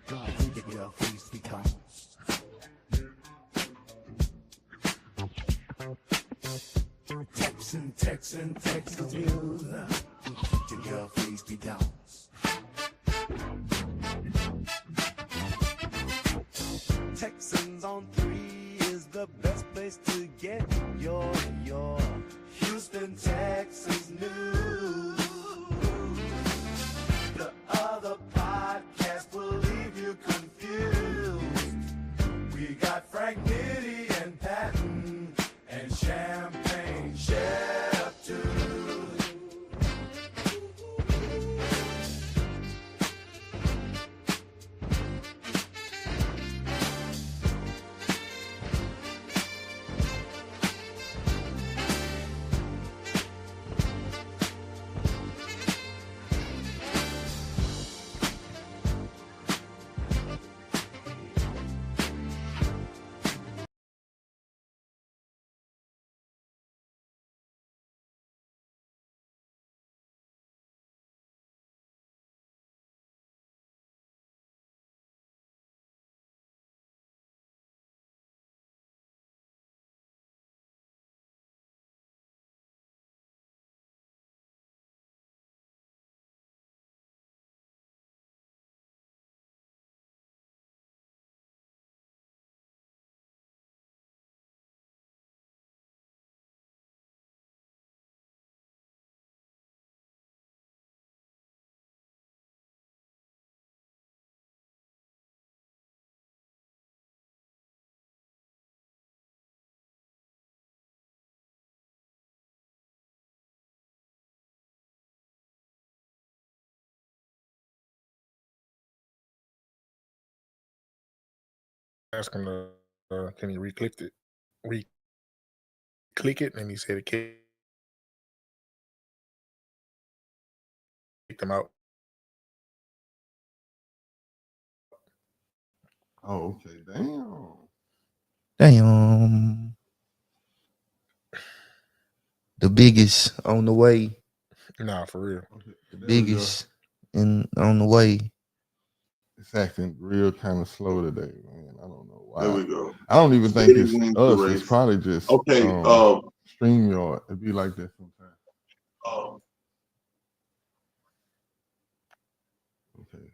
God, think of your face becomes. Texans, you. To your face becomes. Texans on 3 is the best place to get your Houston Texans news. The other podcast will leave you confused. We got Frank Nitty and Patton and Champagne Chef too. Ask him, can he re-click it? Re-click it, and he said it kicked him out. Oh, okay. Damn. The biggest on the way. Nah, for real. Okay, The there we go. biggest and on the way. It's acting real kind of slow today, man. I don't know why. There we go. I don't even think City it's wins the us. race. It's probably just Okay, StreamYard. It'd be like that sometimes. Okay.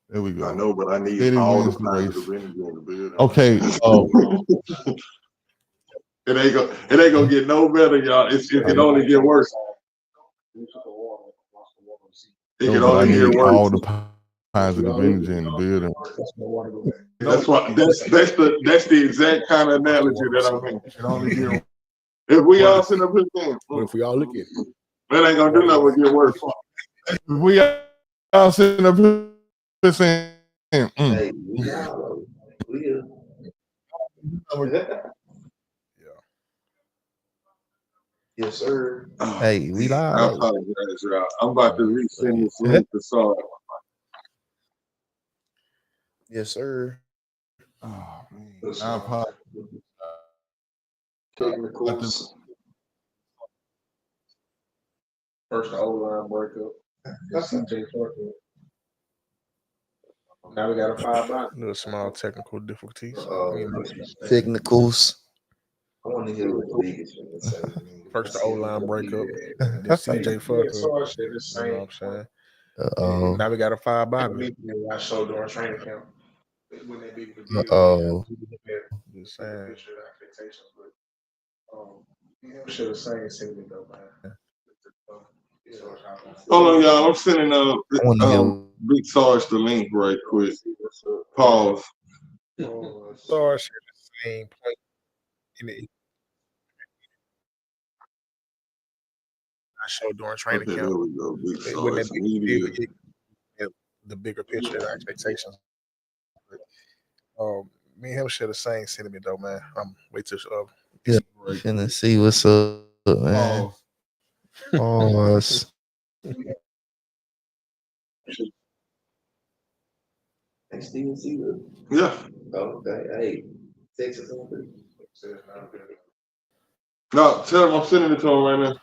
There we go. I know, but I need City all the wins the race. positive energy in the building. Okay. It ain't gonna get no better, y'all. It can only get worse. It can No, but I only get need worse. all the positive energy in the building. That's what that's the exact kind of analogy that I meant. It can only get If we all sit up here saying, But if we all look at it, that ain't gonna do nothing but get worse. if we all sitting up here saying, Hey, we Yes, sir. Hey, we I live. apologize, y'all. I'm about to resend this link to SARGE. Yes, sir. oh man, I apologize. Technicals. First, the O-line breakup. CJ Parker. Now we got a 5-9. little small technical difficulties. Technicals. I want to hear what the biggest thing to say. First, the O-line breakup. Then CJ Fucker. You know what I'm saying? Uh-oh. Now we got a 5-by. I showed during training camp. When they beat the Uh-oh. Just saying. Should have sang singing though, man. Hold on, y'all. I'm sending Big SARGE the link right quick. Pause. SARGE shared the same point in the I showed during training Okay, camp. there we go. Big When SARGE media. The bigger picture and our expectations. Me and him share the same sentiment though, man. I'm wait till Yeah, finna see what's up, man. Pause. Hey, Steven Seager. Yeah. Okay. Hey, Texas on 3. No, tell him I'm sending it to him right now.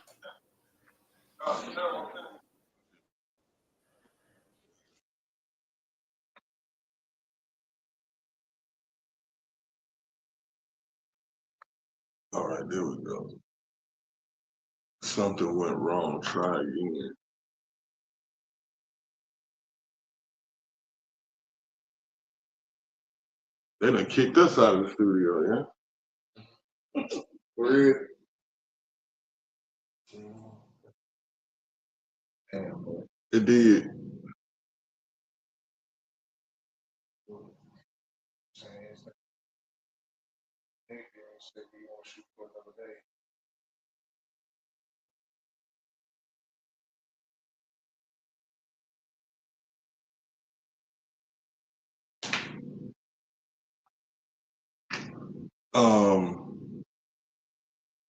go. Something went wrong. Try again. They done kicked us out of the studio, yeah? Weird. Damn, boy. It did. Said we gonna shoot for another day.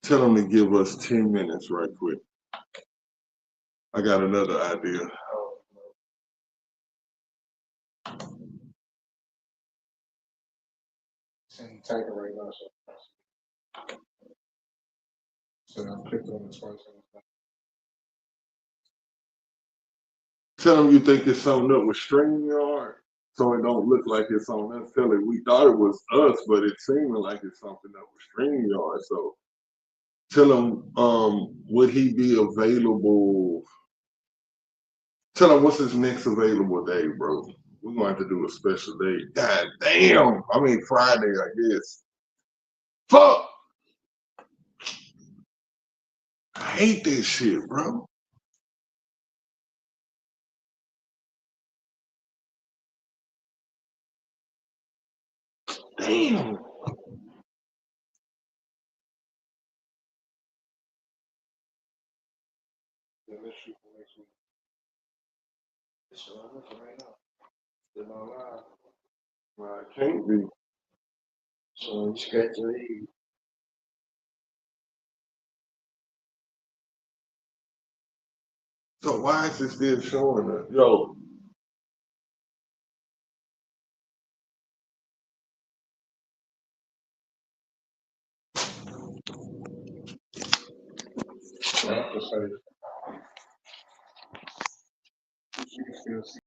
Tell them to give us 10 minutes right quick. I got another idea. And type it right now. So I'm clicking on this first one. Tell them you think it's something up with StreamYard so it don't look like it's on us. Tell it we thought it was us, but it seemed like it's something up with StreamYard. So tell him, would he be available? Tell him what's his next available day, bro. We're going to have to do a special day. God damn. I mean, Friday, I guess. Fuck. I hate this shit, bro. Damn. Yeah, let's shoot for next week. It's showing up right now. Still on live. Well, it can't be. So you scratch your head. So why is it still showing us? Yo. I have to say, you can still see.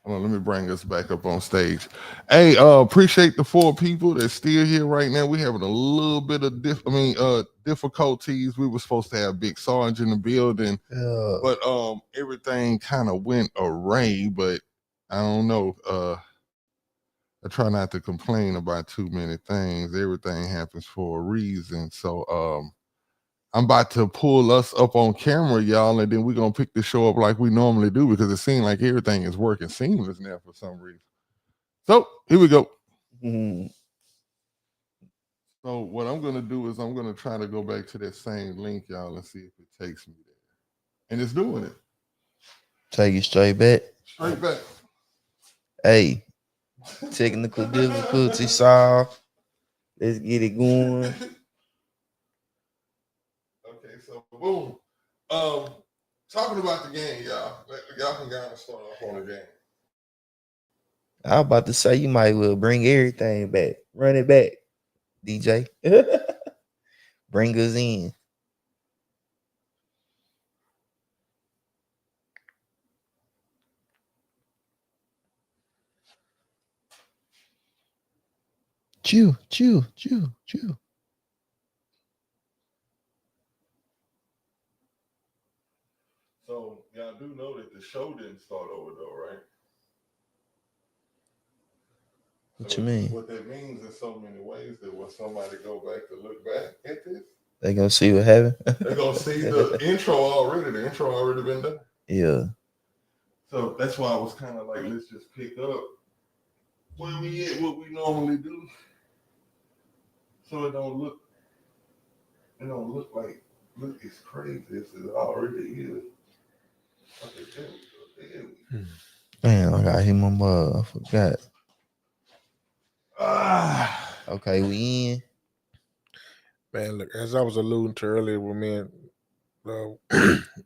Hold on, let me bring us back up on stage. Hey, appreciate the 4 people that's still here right now. We having a little bit of difficulties. We were supposed to have Big Sarge in the building, but everything kind of went awry. But I don't know. I try not to complain about too many things. Everything happens for a reason. So I'm about to pull us up on camera, y'all, and then we're going to pick the show up like we normally do because it seems like everything is working seamless now for some reason. So here we go. So what I'm going to do is I'm going to try to go back to that same link, y'all, and see if it takes me there. And it's doing it. Take it straight back. Straight back. Hey, technical difficulty solved. Let's get it going. Okay, so boom. Talking about the game, y'all. Y'all can go and start off on the game. I was about to say you might well bring everything back. Run it back, DJ. Bring us in. Chew. So y'all do know that the show didn't start over though, right? What you mean? What that means in so many ways that when somebody go back to look back at this, They gonna see what happened. they're gonna see the intro already. The intro already been done. Yeah. So that's why I was kind of like, let's just pick up where we at, what we normally do. So it don't look like it's crazy as it already is. Okay, there we go. Man, I got him on my. I forgot. Okay, we in. Man, look, as I was alluding to earlier with me and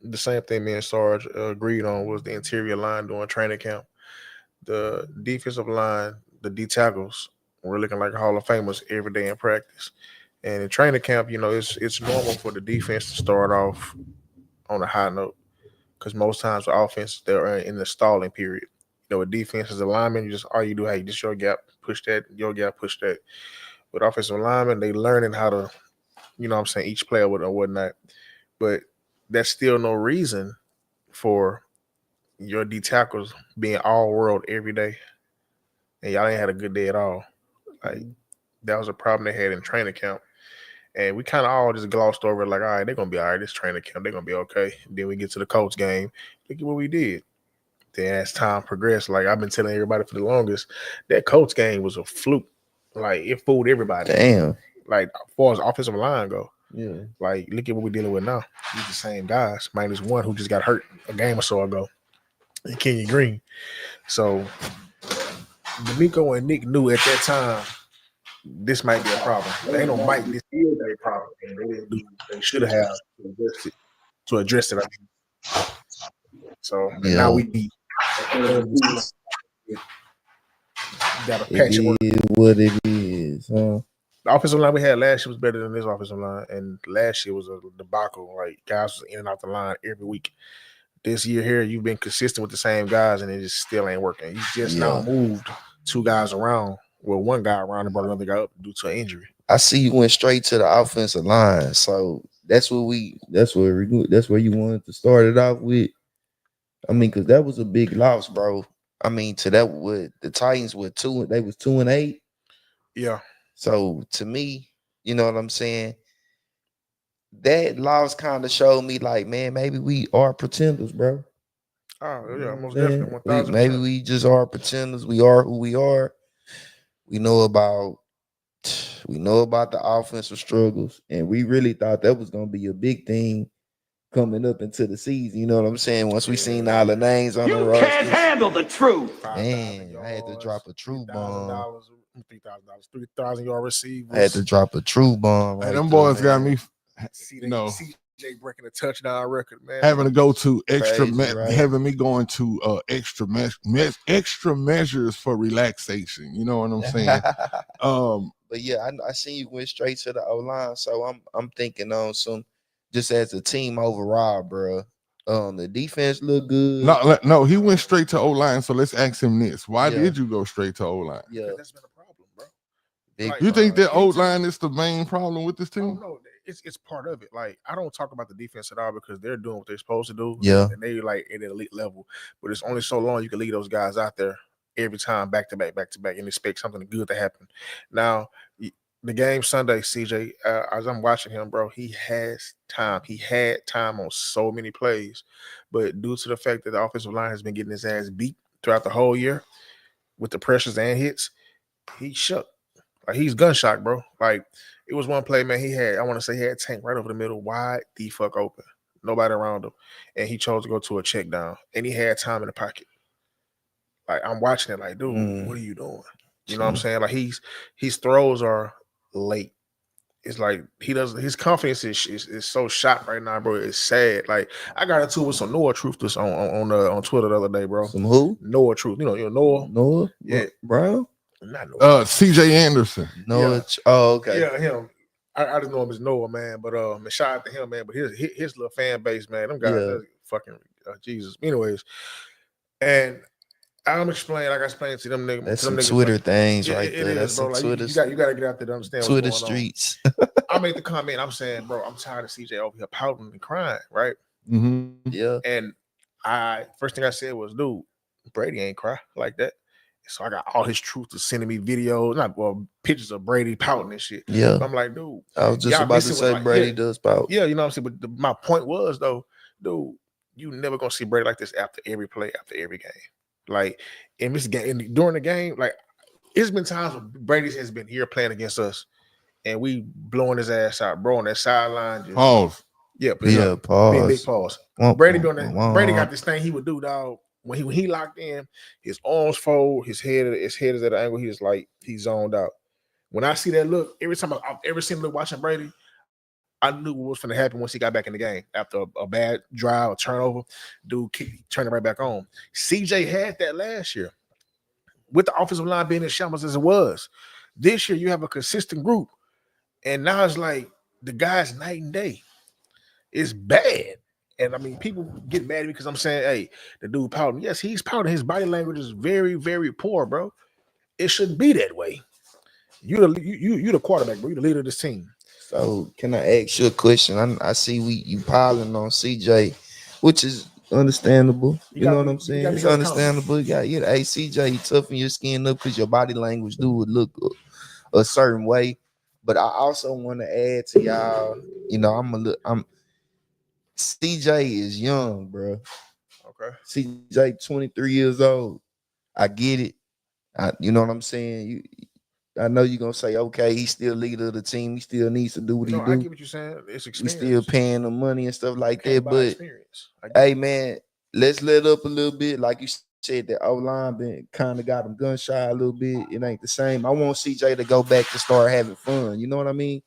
the same thing me and Sarge agreed on was the interior line during training camp. The defensive line, the D tackles, were looking like Hall of Famers every day in practice. And in training camp, it's normal for the defense to start off on a high note because most times the offense they're in the stalling period. With defense as a lineman, all you do, hey, just your gap, push that, your gap, push that. With offensive linemen, they learning how to, each player with or whatnot. But that's still no reason for your D tackles being all world every day. And y'all ain't had a good day at all. Like that was a problem they had in training camp. And we kind of all just glossed over it like, all right, they're going to be all right. This training camp, they're going to be okay. Then we get to the Colts game. Look at what we did. Then as time progressed, like I've been telling everybody for the longest, that Colts game was a fluke. Like it fooled everybody. Damn. Like as far as offensive line go. Yeah. Like look at what we're dealing with now. These the same guys, minus one who just got hurt a game or so ago. And Kenyon Green. So D'Amico and Nick knew at that time this might be a problem. They ain't no might. This is a problem, and they didn't do. They should have to address it. I mean. So now we got a patch it is what it is. Huh? The offensive line we had last year was better than this offensive line, and last year was a debacle. Like guys was in and out the line every week. This year here, you've been consistent with the same guys, and it just still ain't working. You just now moved 2 guys around. Well, 1 guy around and brought another guy up due to an injury. I see you went straight to the offensive line, so that's where you wanted to start it off with. I mean, because that was a big loss, bro. I mean, to that would the Titans were 2-8. Yeah. So to me, you know what I'm saying? That loss kind of showed me like, man, maybe we are pretenders, bro. Oh, yeah, most definitely. 1000%. Maybe we just are pretenders. We are who we are. We know about the offensive struggles, and we really thought that was gonna be a big thing coming up into the season. You know what I'm saying? Once we seen all the names on the roster. You can't handle the truth. Man, I had to drop a true bomb. $3,000, 3,000 yard receivers. I had to drop a true bomb. Right, them boys got me. CJ breaking a touchdown record, man. Having to go to extra, right? having me going to extra measures for relaxation. You know what I'm saying? But yeah, I seen you went straight to the O line, so I'm thinking on some just as a team overall, bro. The defense look good. No, he went straight to O-line. So let's ask him this: why Yeah. did you go straight to O-line? Yeah, That's been a problem, bro. big Like, You think that anytime- O-line is the main problem with this Oh team? no, it's part of it. Like, I don't talk about the defense at all because they're doing what they're supposed to do. Yeah. and they like at an elite level. But it's only so long you can leave those guys out there every time back to back, and expect something good to happen. Now, the game Sunday, CJ, as I'm watching him, bro, he has time. He had time on so many plays, but due to the fact that the offensive line has been getting his ass beat throughout the whole year with the pressures and hits, he shook. Like, he's gunshot, bro. Like, it was one play, man. I want to say he had Tank right over the middle, wide the fuck open. Nobody around him. And he chose to go to a check down. And he had time in the pocket. Like, I'm watching it like, dude, what are you doing? You know what I'm saying? Like, his throws are late. It's like his confidence is so shot right now, bro. It's sad. Like, I got into it with some Noah Truth on Twitter the other day, bro. Some who? Noah Truth. You know Noah? Noah? Yeah. Brown? Not Noah. CJ Anderson. Noah. Yeah. Oh, okay. Yeah, him. I just know him as Noah, man. But shout out to him, man. But his little fan base, man. Them guys, that's fucking Jesus. Anyways, and I'm explaining, like I explained to them niggas. That's to them some niggas, Twitter like, things yeah, right it there. is, That's bro. some Like, Twitter. you got to get out there to understand Twitter what's going streets. on. I made the comment. I'm saying, bro, I'm tired of CJ over here pouting and crying, right? Mm-hmm. Yeah. And first thing I said was, dude, Brady ain't cry like that. So I got all his truth to sending me videos, pictures of Brady pouting and shit. Yeah. So I'm like, dude, I was just about to say Brady does pout. Yeah, you know what I'm saying? But my point was, though, dude, you never gonna see Brady like this after every play, after every game. Like, in this game, during the game, like, it's been times when Brady has been here playing against us and we blowing his ass out, bro, on that sideline. Pause. Yeah, pause. Being big pause. Brady doing that. Brady got this thing he would do, dog. When he locked in, his arms fold, his head is at an angle. He's like, he's zoned out. When I see that look, every time I've ever seen him look watching Brady, I knew what was going to happen once he got back in the game. After a bad drive, a turnover, dude turn it right back on. CJ had that last year with the offensive line being as shambles as it was. This year, you have a consistent group. And now it's like the guy's night and day. It's bad. And I mean, people get mad because I'm saying, hey, the dude pouting. Yes, he's pouting. His body language is very, very poor, bro. It shouldn't be that way. You the quarterback, bro. You the leader of this team. So can I ask you a question? I see you piling on CJ, which is understandable. You know what I'm saying? It's understandable. Hey, CJ, you toughen your skin up because your body language would look a certain way. But I also want to add to y'all, CJ is young, bro. Okay. CJ 23 years old. I get it. You know what I'm saying? I know you're gonna say, okay, he's still leader of the team. He still needs to do what he do. I get what you're saying. It's experience. We still paying the money and stuff like that. But hey, man, let's let up a little bit. Like you said, the O-line been kind of got him gun shy a little bit. It ain't the same. I want CJ to go back to start having fun. You know what I mean?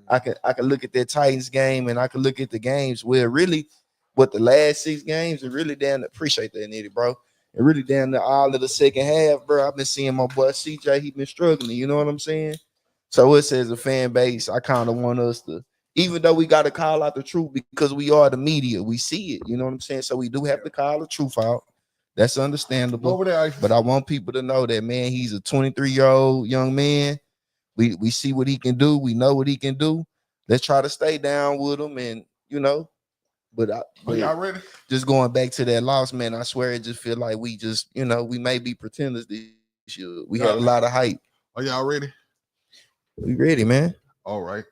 I can look at that Titans game and I can look at the games where really, what the last 6 games are really down to, appreciate that, Nitty, bro. And really down to all of the second half, bro. I've been seeing my boy CJ, he been struggling. You know what I'm saying? So it says a fan base, I kind of want us to, even though we got to call out the truth because we are the media, we see it. You know what I'm saying? So we do have to call the truth out. That's understandable. Over there, but I want people to know that, man, he's a 23-year-old young man. We see what he can do. We know what he can do. Let's try to stay down with him, and But y'all ready? Just going back to that loss, man. I swear it just feel like we just, we may be pretenders this year. We had a lot of hype. Are y'all ready? We ready, man. All right.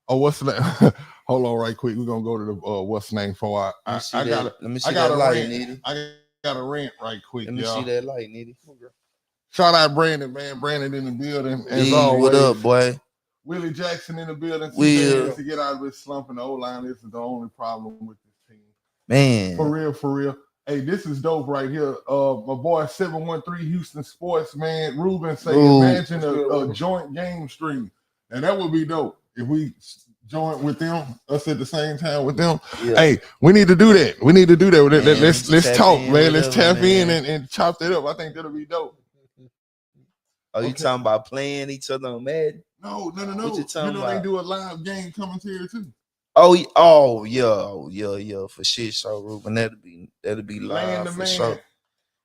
Oh, what's the name? Hold on, right quick. We're gonna go to the what's the name for? I got a rant. I got a rant right quick. Let me see that light, Nitty. Shout out Brandon, man. Brandon in the building. As always. What up, boy? Willie Jackson in the building. To get out of this slump in the O-line. This is the only problem with this team. Man. For real. Hey, this is dope right here. My boy 713 Houston Sports, man. Ruben say, imagine a joint game stream. And that would be dope if we join with them, us at the same time with them. Yeah. Hey, we need to do that. Man, let's talk, man. Let's tap in and chop that up. I think that'll be dope. Oh, you talking about playing each other on Madden? No. They do a live game commentary too. Oh yeah, for shit show, Ruben. That'll be Laying live the for man. sure.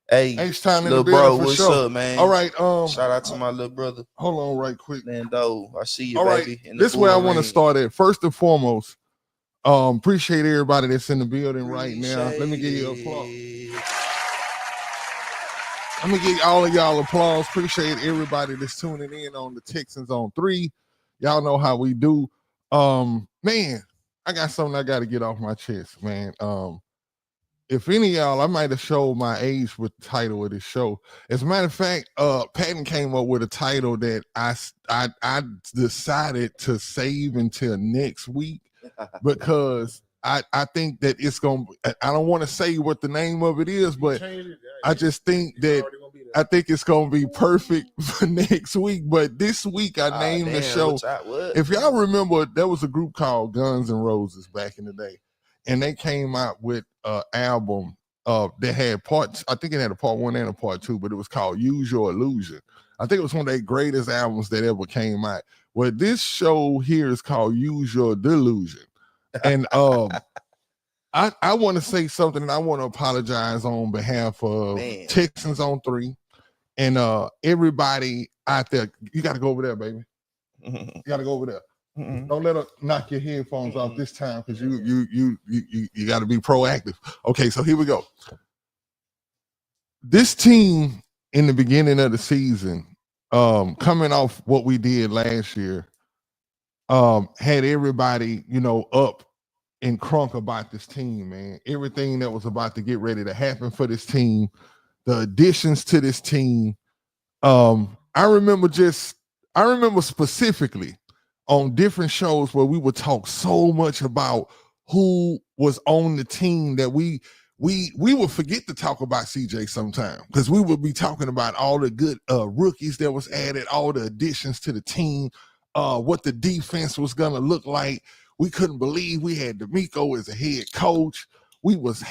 Hey, H-Town in the little building bro, for what's sure. up, man? All right, Shout out to my little brother, hold on right quick. Lando. I see you, All right, baby. In the this is where I want to ring. start at. First and foremost, appreciate everybody that's in the building right now. Let me give you applause. Let me give all of y'all applause. Appreciate everybody that's tuning in on the Texans on 3. Y'all know how we do. Man, I got something I got to get off my chest, man. If any of y'all, I might have showed my age with the title of this show. As a matter of fact, Patton came up with a title that I decided to save until next week because I think that it's gonna. I don't want to say what the name of it is, but I just think that I think it's gonna be perfect for next week. But this week I named the show. If y'all remember, there was a group called Guns N' Roses back in the day, and they came out with an album that had parts. I think it had a part 1 and a part 2, but it was called Use Your Illusion. I think it was one of their greatest albums that ever came out. Well, this show here is called Use Your Delusion. And I want to say something, and I want to apologize on behalf of Texans on 3 and everybody out there. You got to go over there, baby. You got to go over there. Don't let her knock your headphones off this time because you got to be proactive. Okay, so here we go. This team in the beginning of the season, coming off what we did last year, had everybody, up and crunk about this team, man. Everything that was about to get ready to happen for this team, the additions to this team. I remember specifically on different shows where we would talk so much about who was on the team that we would forget to talk about CJ sometime because we would be talking about all the good rookies that was added, all the additions to the team, what the defense was gonna look like. We couldn't believe we had D'Amico as a head coach. We was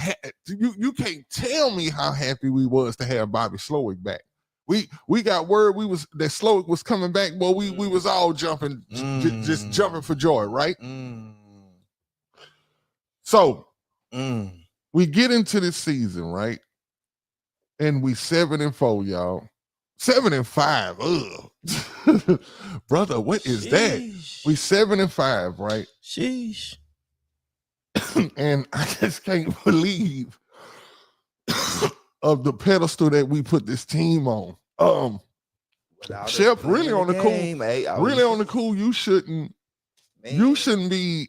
you can't tell me how happy we was to have Bobby Slowick back. We got word that Slowick was coming back. Well, we was all jumping, just jumping for joy, right? So we get into this season, right? And we 7-4, y'all. 7-5. Ugh. Brother, what is that? We 7-5, right? Sheesh. And I just can't believe of the pedestal that we put this team on. Shep, really on the cool. Really on the cool. You shouldn't be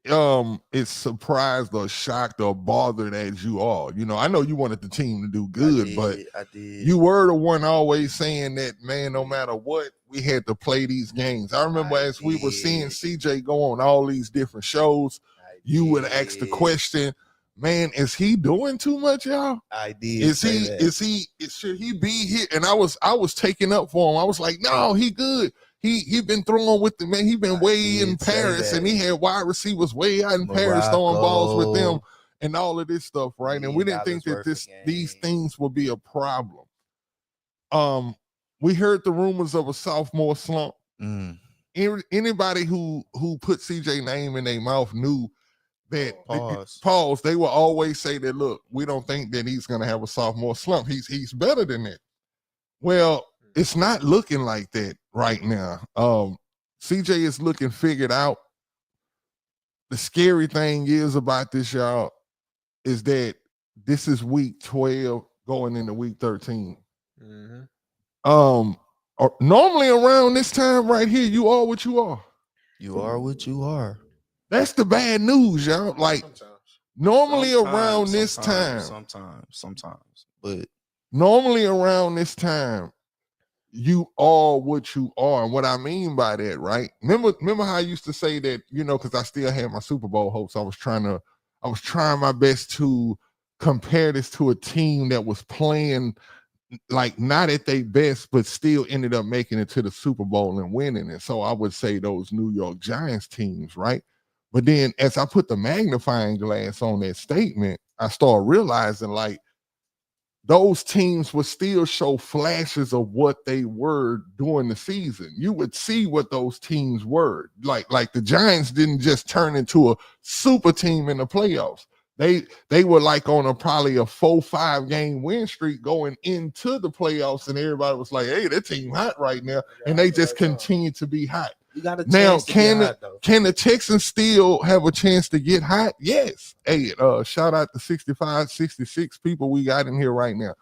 as surprised or shocked or bothered as you are. I know you wanted the team to do good, but you were the one always saying that, man, no matter what, we had to play these games. I remember as we were seeing CJ go on all these different shows, you would ask the question, man, is he doing too much, y'all? I did. Should he be here? And I was taking up for him. I was like, no, he good. He been throwing with the man. He been way in Paris, and he had wide receivers way out in Paris throwing balls with them and all of this stuff, right? And we didn't think that these things would be a problem. We heard the rumors of a sophomore slump. Anybody who put CJ name in their mouth knew that pause. They will always say that, look, we don't think that he's going to have a sophomore slump. He's better than that. Well, it's not looking like that right now. CJ is looking figured out. The scary thing is about this, y'all, is that this is week 12 going into week 13. Normally around this time right here, you are what you are. You are what you are. That's the bad news, y'all. Like normally around this time, sometimes, but normally around this time, you are what you are. And what I mean by that, right? Remember how I used to say that, because I still had my Super Bowl hopes. I was trying my best to compare this to a team that was playing like not at their best, but still ended up making it to the Super Bowl and winning. And so I would say those New York Giants teams, right? But then as I put the magnifying glass on that statement, I started realizing like those teams would still show flashes of what they were during the season. You would see what those teams were. Like the Giants didn't just turn into a super team in the playoffs. They were like on probably a 4-5 game win streak going into the playoffs, and everybody was like, hey, that team hot right now. And they just continue to be hot. You got a Now, chance to get hot, though. can the Texans still have a chance to get hot? Yes. Hey, shout out to 65, 66 people we got in here right now.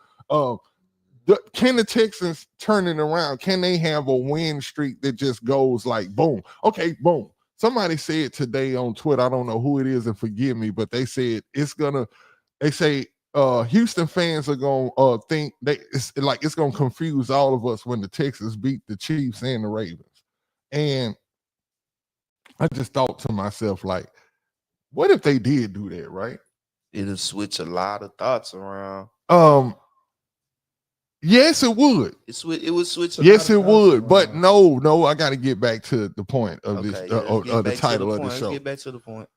Can the Texans turn it around? Can they have a win streak that just goes like boom? Okay, boom. Somebody said today on Twitter, I don't know who it is, and forgive me, but they said they say Houston fans are gonna think it's gonna confuse all of us when the Texans beat the Chiefs and the Ravens. And I just thought to myself, like, what if they did do that, right? It'll switch a lot of thoughts around. Yes, it would. It would switch. Yes, it would. But no, I got to get back to the point of this, the title of the show. Let's get back to the point.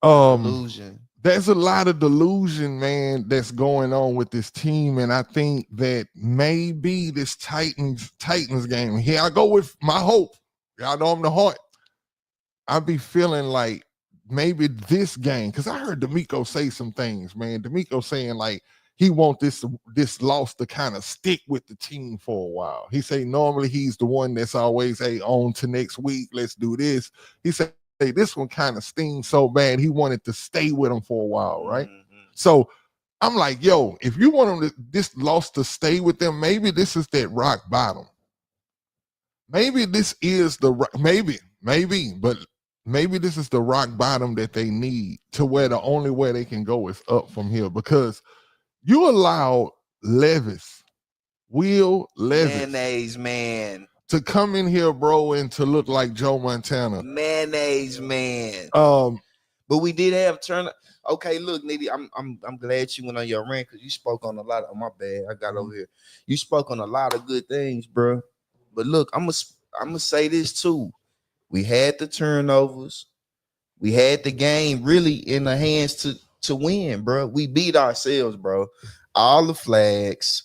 Delusion. There's a lot of delusion, man, that's going on with this team, and I think that maybe this Titans game. Here I go with my hope. Y'all know I'm the heart. I be feeling like maybe this game, because I heard D'Amico say some things, man. D'Amico saying like he want this loss to kind of stick with the team for a while. He say normally he's the one that's always, hey, on to next week, let's do this. He said, hey, this one kind of stings so bad he wanted to stay with him for a while, right? Mm-hmm. So I'm like, yo, if you want him this loss to stay with them, maybe this is that rock bottom. Maybe this is maybe this is the rock bottom that they need, to where the only way they can go is up from here, because you allow Will Levis, mayonnaise man, to come in here, bro, and to look like Joe Montana. Mayonnaise man. But we did have turn. Okay, look, Nitty, I'm glad you went on your rant, because you spoke on a lot of, my bad, I got over here. You spoke on a lot of good things, bro. But look, I'm gonna say this too. We had the turnovers. We had the game really in the hands to win, bro. We beat ourselves, bro. All the flags.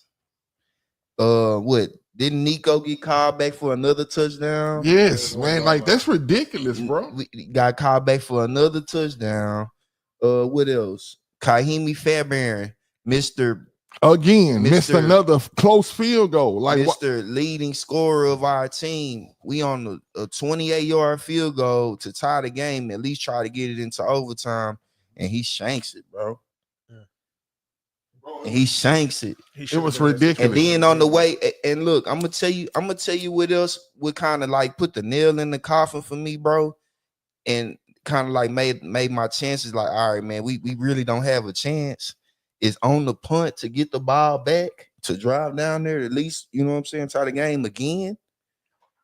What? Didn't Nico get called back for another touchdown? Yes, man. Like, that's ridiculous, bro. We got called back for another touchdown. What else? Kahimi Fairbairn, missed another close field goal. Like, Mr. Leading scorer of our team. We on a 28-yard field goal to tie the game, at least try to get it into overtime, and he shanks it, bro. And he shanks it. It was ridiculous. And then on the way, and look, I'm gonna tell you what else would kind of like put the nail in the coffin for me, bro, and kind of like made my chances like, all right, man, we really don't have a chance. Is on the punt to get the ball back, to drive down there, at least, you know what I'm saying, try the game again.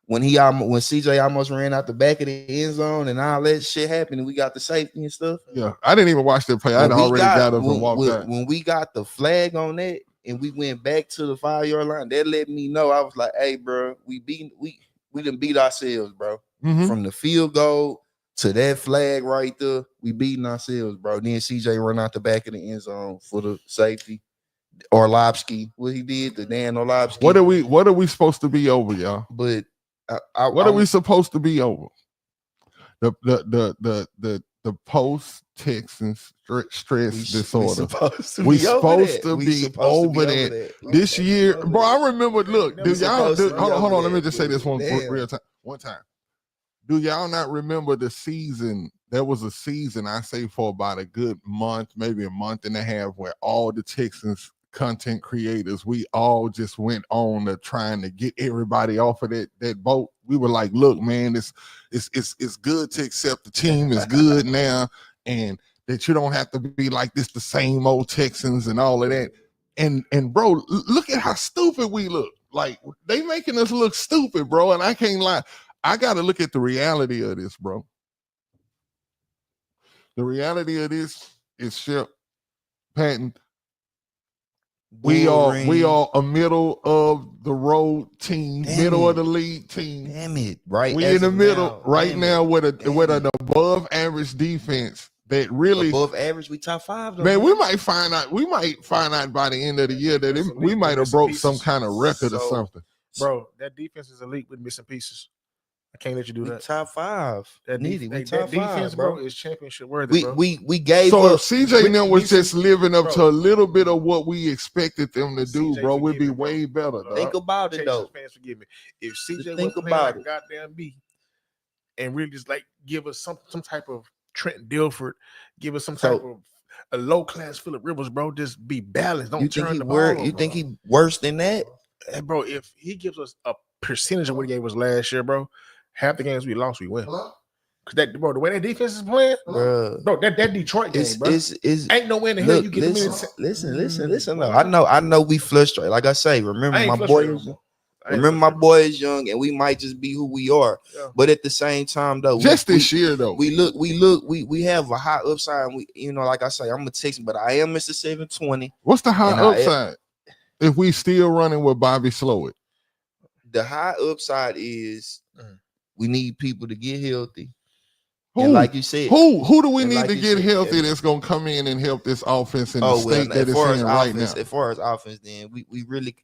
When CJ almost ran out the back of the end zone and all that shit happened, and we got the safety and stuff. Yeah, I didn't even watch that play. I already got up and walked out. When we got the flag on that and we went back to the 5-yard line, that let me know. I was like, hey, bro, we done beat ourselves, bro. Mm-hmm. From the field goal to that flag right there, we beating ourselves, bro. Then CJ run out the back of the end zone for the safety. Orlovsky, what he did, the Dan Orlovsky. What are we supposed to be over, y'all? But what are we supposed to be over? The post Texans stress disorder. We supposed to be over that this year, bro. I remember. Look, do y'all? Hold on. Let me just say this one time. Do y'all not remember the season? There was a season, I say, for about a good month, maybe a month and a half, where all the Texans content creators, we all just went on to trying to get everybody off of that boat. We were like, look, man, it's good to accept the team is good now, and that you don't have to be like this, the same old Texans and all of that. And bro, look at how stupid we look. Like, they making us look stupid, bro. And I can't lie. I got to look at the reality of this, bro. The reality of this is, Shep, Patton, we are a middle of the road team, middle of the league team. Damn it, right? We in the middle right now with an above average defense that really above average. We top 5 though. man, we might find out by the end of the year that we might have broke some kind of record or something. Bro, that defense is elite with missing pieces. I can't let you do We that. top 5. That, We that top 5, defense, bro, is championship worthy, bro. We gave So up. if CJ and them was just living up bro, to a little bit of what we expected them to do, CJ, bro, we'd be forgive me, way better. Think Dog. about it though. Fans, forgive me. If CJ think was playing about like it. goddamn B, and really just like give us some type of Trent Dilford, give us some type of a low class Phillip Rivers, bro. Just be balanced. Don't turn the ball over. You think he worse than that? And bro, if he gives us a percentage of what he gave us last year, bro, half the games we lost, we win. Cause that, bro, the way that defense is playing, bro, that Detroit game, bro, ain't no way in the hell you get them in. Listen. No, I know we frustrated. Like I say, remember my boy is young, and we might just be who we are. Yeah. But at the same time, though, this year though, we have a high upside. And we, like I say, I'm a Texan, but I am Mr. 720. What's the high upside? If we still running with Bobby Slowett, the high upside is we need people to get healthy. Who, and like you said, who do we need to get healthy that's gonna come in and help this offense in the state that it's in right now? As far as offense, then we really,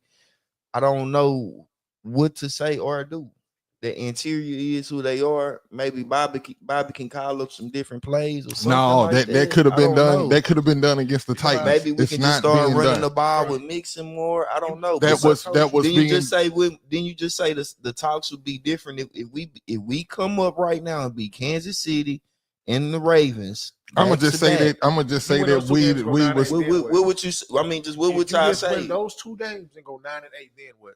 I don't know what to say or do. The interior is who they are. Maybe Bobby can call up some different plays or something. No, that could have been done. Know. That could have been done against the Titans. Maybe we can just start running the ball with Mixon more. I don't know. That was. Then you just say the talks would be different if we come up right now and beat Kansas City and the Ravens. I'm gonna just say that we was. What would you? I mean, just what would y'all say? Those 2 games and go 9-8. Then what?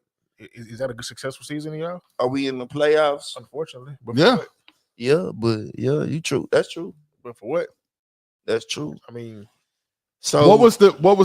Is that a good successful season, y'all? Are we in the playoffs? Unfortunately. But you true. That's true. But for what? That's true. I mean, so what was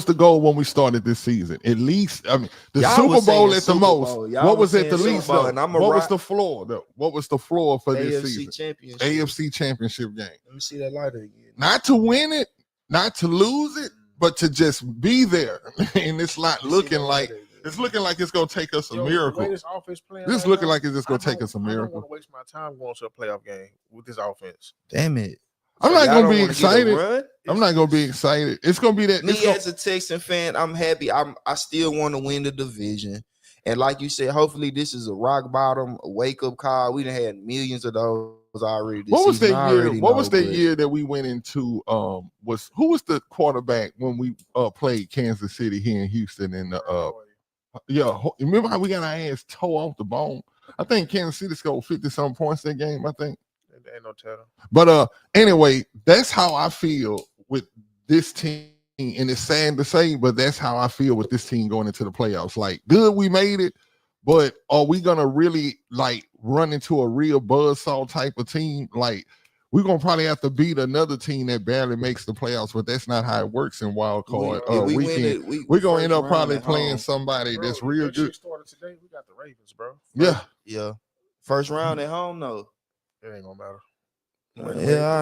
the goal when we started this season? At least, I mean, the Super Bowl at the most. What was at the least though? What was the floor though? What was the floor for this season? AFC Championship game. Let me see that lighter again. Not to win it, not to lose it, but to just be there. And it's not looking like. It's looking like it's gonna take us a miracle. This offense playing this looking like it's just gonna take us a miracle. I don't want to waste my time going to a playoff game with this offense. Damn it! I'm not gonna be excited. I'm not gonna be excited. It's gonna be that. Me as a Texan fan, I'm happy. I still want to win the division, and like you said, hopefully this is a rock bottom, a wake up call. We done had millions of those already. What was that year? What was that year that we went into? Who was the quarterback when we played Kansas City here in Houston in the Yeah, remember how we got our ass toe off the bone? I think Kansas City scored 50-some points that game, I think. Ain't no telling. But anyway, that's how I feel with this team. And it's sad to say, but that's how I feel with this team going into the playoffs. Like, good, we made it, but are we gonna really like run into a real buzzsaw type of team? Like, we're gonna probably have to beat another team that barely makes the playoffs, but that's not how it works in wild card weekend. We're gonna end up probably playing somebody that's real good. Started today. We got the Ravens, bro. Yeah. First round at home, though. It ain't gonna matter. Yeah,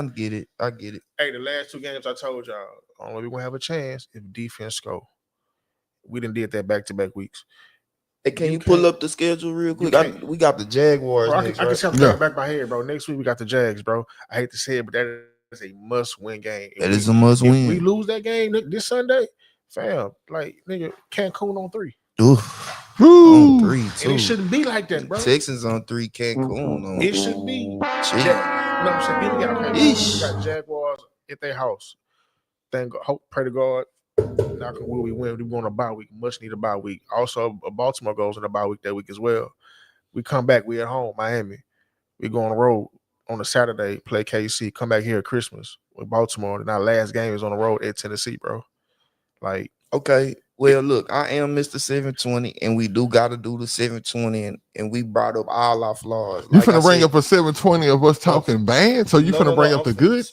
I get it. Hey, the last 2 games I told y'all, only we gonna have a chance if defense score. We done did that back-to-back weeks. Hey, can you pull up the schedule real quick? We got the Jaguars. Bro, I can tell back my head, bro. Next week we got the Jags, bro. I hate to say it, but that is a must-win game. That is a must-win. If we lose that game this Sunday, fam, like nigga, Cancun on 3. Oof. On 3 too. And it shouldn't be like that, bro. Texans on 3, Cancun on. It should be. You know what I'm saying? We got Jaguars at their house. Thank God, hope, pray to God. Knock on wood, we win. We go on a bye week. Much need a bye week. Also, Baltimore goes on a bye week that week as well. We come back. We at home, Miami. We go on the road on a Saturday, play KC. Come back here at Christmas with Baltimore. And our last game is on the road at Tennessee, bro. Like, okay. Well, look, I am Mr. 720, and we do got to do the 720, and we brought up all our flaws. You finna bring up a 720 of us talking bad? So you finna bring up the good?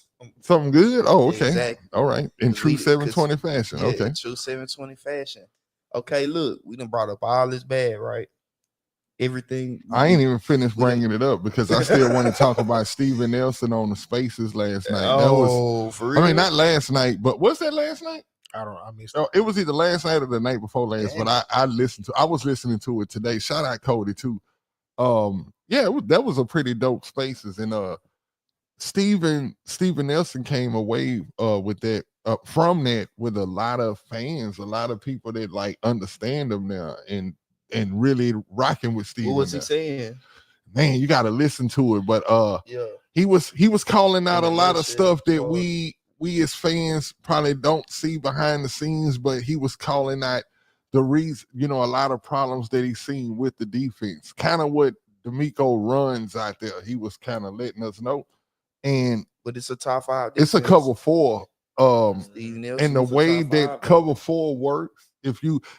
Something good? Oh, okay. Exactly. All right. In true 720 fashion. Yeah, okay. In true 720 fashion. Okay, look, we done brought up all this bad, right? Everything. I ain't even finished bringing it up because I still want to talk about Steven Nelson on the Spaces last night. That was, for real? I mean, not last night, but was that last night? I missed it. It was either last night or the night before last, but I was listening to it today. Shout out Cody too. That was a pretty dope Spaces, and Steven Nelson came away with that from that with a lot of fans, a lot of people that like understand him now and really rocking with Steven. What was he now. saying? Man, you got to listen to it. But Yeah. he was calling out In a a lot of nutshell, stuff that we as fans probably don't see behind the scenes, but he was calling out the reason, a lot of problems that he's seen with the defense. Kind of what D'Amico runs out there. He was kind of letting us know. And but it's a top 5 defense. It's a cover 4. Steve Nelson And the is a way top that 5, cover 4 works,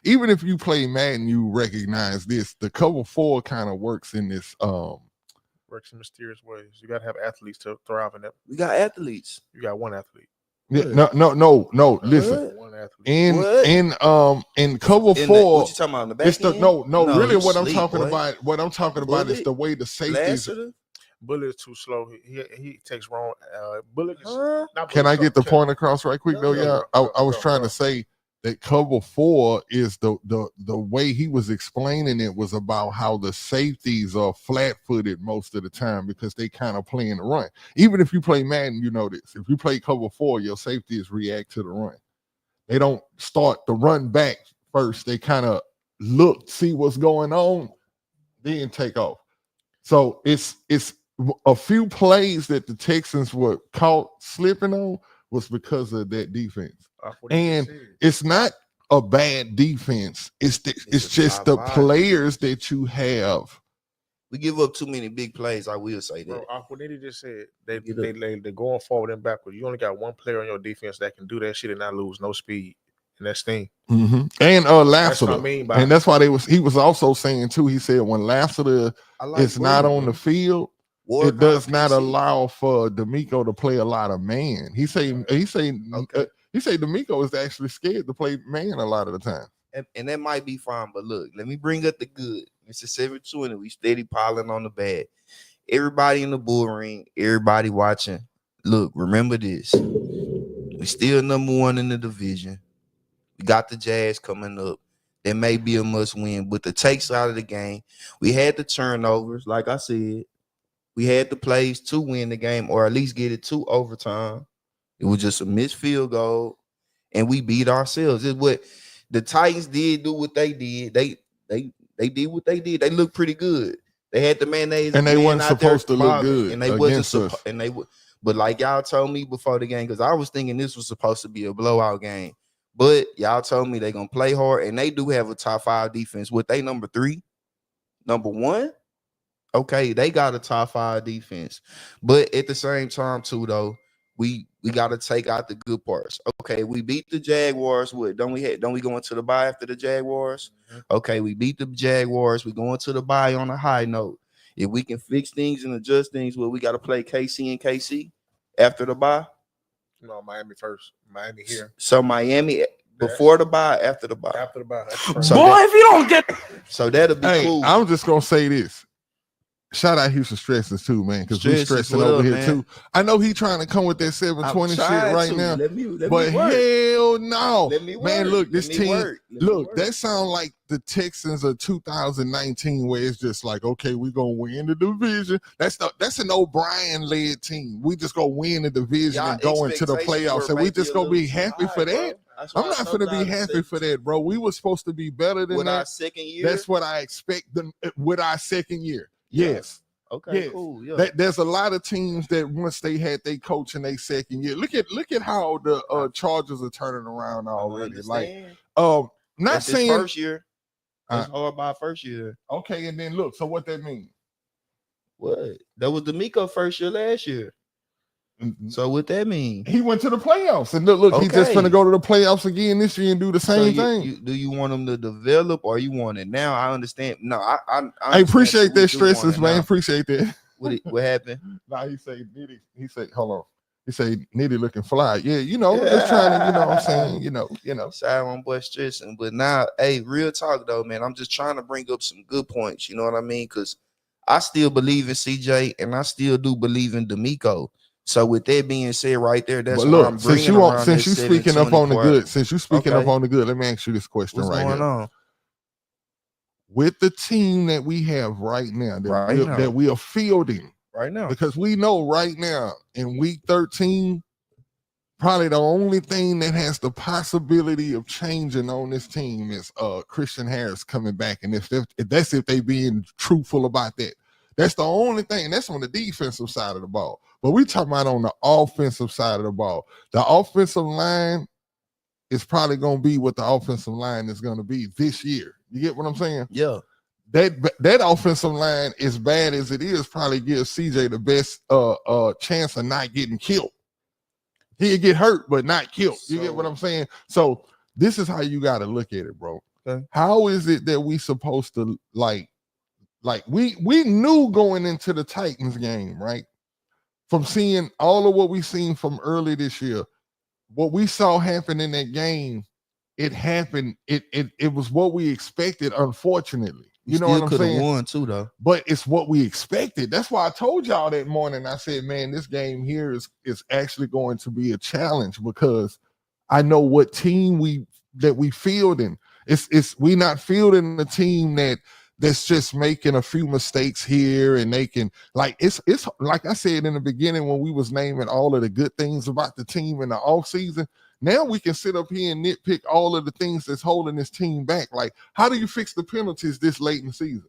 even if you play Madden, you recognize this. The cover 4 kind of works in this works in mysterious ways. You got to have athletes to thrive in that. We got athletes. You got one athlete. Yeah, no. Listen, One athlete. in cover 4. What you talking about in the back end? No. Really, what I'm sleep, talking boy. about. What I'm talking about is the way the safeties. Bullet is too slow. He takes wrong. Bullet is. Can I get the point across right quick though? Yeah, I was trying to say that cover 4 is the way he was explaining it was about how the safeties are flat-footed most of the time because they kind of playing the run. Even if you play Madden, you know this. If you play cover 4, your safeties react to the run. They don't start the run back first. They kind of look, see what's going on, then take off. So it's a few plays that the Texans were caught slipping on was because of that defense. And it's not a bad defense. It's just the players that you have. We give up too many big plays. I will say that. Bro, what Nitty just said, they're going forward and backward. You only got one player on your defense that can do that shit and not lose no speed. And that's Sting. Mm-hmm. And Lassiter. That's what I mean by and that's why he was also saying too, he said when Lassiter is not on the field, it does not allow for D'Amico to play a lot of man. He say D'Amico is actually scared to play man a lot of the time. And that might be fine, but look, let me bring up the good. It's a 7-2 and we steady piling on the bad. Everybody in the bull ring, everybody watching. Look, remember this. We still number 1 in the division. We got the Jazz coming up. That may be a must win, but the takes out of the game. We had the turnovers, like I said. We had the plays to win the game or at least get it to overtime. It was just a missed field goal, and we beat ourselves. It's what the Titans did. Do what they did. They did what they did. They looked pretty good. They had the mayonnaise, and they weren't supposed to look good, and they wasn't. And they would. But like y'all told me before the game, because I was thinking this was supposed to be a blowout game. But y'all told me they're gonna play hard, and they do have a top 5 defense. What they number 3, number 1? Okay, they got a top 5 defense, but at the same time too, though, we got to take out the good parts. Okay, we beat the Jaguars. What don't we go into the bye after the Jaguars? Mm-hmm. Okay, we beat the Jaguars. We go into the bye on a high note. If we can fix things and adjust things, we got to play KC after the bye. No, Miami first. Miami here. So Miami before the bye, after the bye. After the bye. So boy, if you don't get so that'll be cool. I'm just gonna say this. Shout out Houston Stressers too, man, because we're stressing over here too. I know he trying to come with that 720 shit right now, but hell no, man. Look, this team, that sound like the Texans of 2019, where it's just like, okay, we're gonna win the division. That's an O'Brien led team. We just gonna win the division and go into the playoffs, and we just gonna be happy for that. I'm not gonna be happy for that, bro. We were supposed to be better than that. Our second year. That's what I expect them with our second year. Yes. Okay. Yes. Cool. Yeah. There's a lot of teams that once they had their coach in their second year. Look at how the Chargers are turning around already. Like, not that's saying first year. It's hard by first year. Okay, and then look. So what that mean? What? That was D'Amico first year last year. Mm-hmm. So what that mean? He went to the playoffs, and look, he's just gonna go to the playoffs again this year and do the same thing. Do you want him to develop, or you want it now? I understand. No, I appreciate that stresses, man. Appreciate that. What happened? Nah, he said, hold on. He said, Nitty looking fly. Yeah, just trying to, what I'm saying, Sorry, my boy stressing, but now, hey, real talk though, man. I'm just trying to bring up some good points. You know what I mean? Because I still believe in CJ, and I still do believe in D'Amico. So with that being said, right there, that's what I'm bringing around. Since you speaking up on the good, let me ask you this question. What's right going here. On? With the team that we have right now, that we are fielding, right now. Because we know right now in week 13, probably the only thing that has the possibility of changing on this team is Christian Harris coming back. And if that's if they being truthful about that. That's the only thing. That's on the defensive side of the ball. But we talking about on the offensive side of the ball. The offensive line is probably going to be what the offensive line is going to be this year. You get what I'm saying? Yeah. That offensive line, as bad as it is, probably gives CJ the best chance of not getting killed. He'll get hurt, but not killed. You get what I'm saying? So this is how you got to look at it, bro. Okay. How is it that we supposed to like we knew going into the Titans game, right? From seeing all of what we seen from early this year, what we saw happen in that game, it happened. It was what we expected, unfortunately. You know what I'm saying? Won too, though. But it's what we expected. That's why I told y'all that morning. I said, man, this game here is actually going to be a challenge because I know what team we fielding. It's we not fielding a team that's just making a few mistakes here and they can like it's like I said in the beginning when we was naming all of the good things about the team in the offseason. Now we can sit up here and nitpick all of the things that's holding this team back. Like, how do you fix the penalties this late in the season?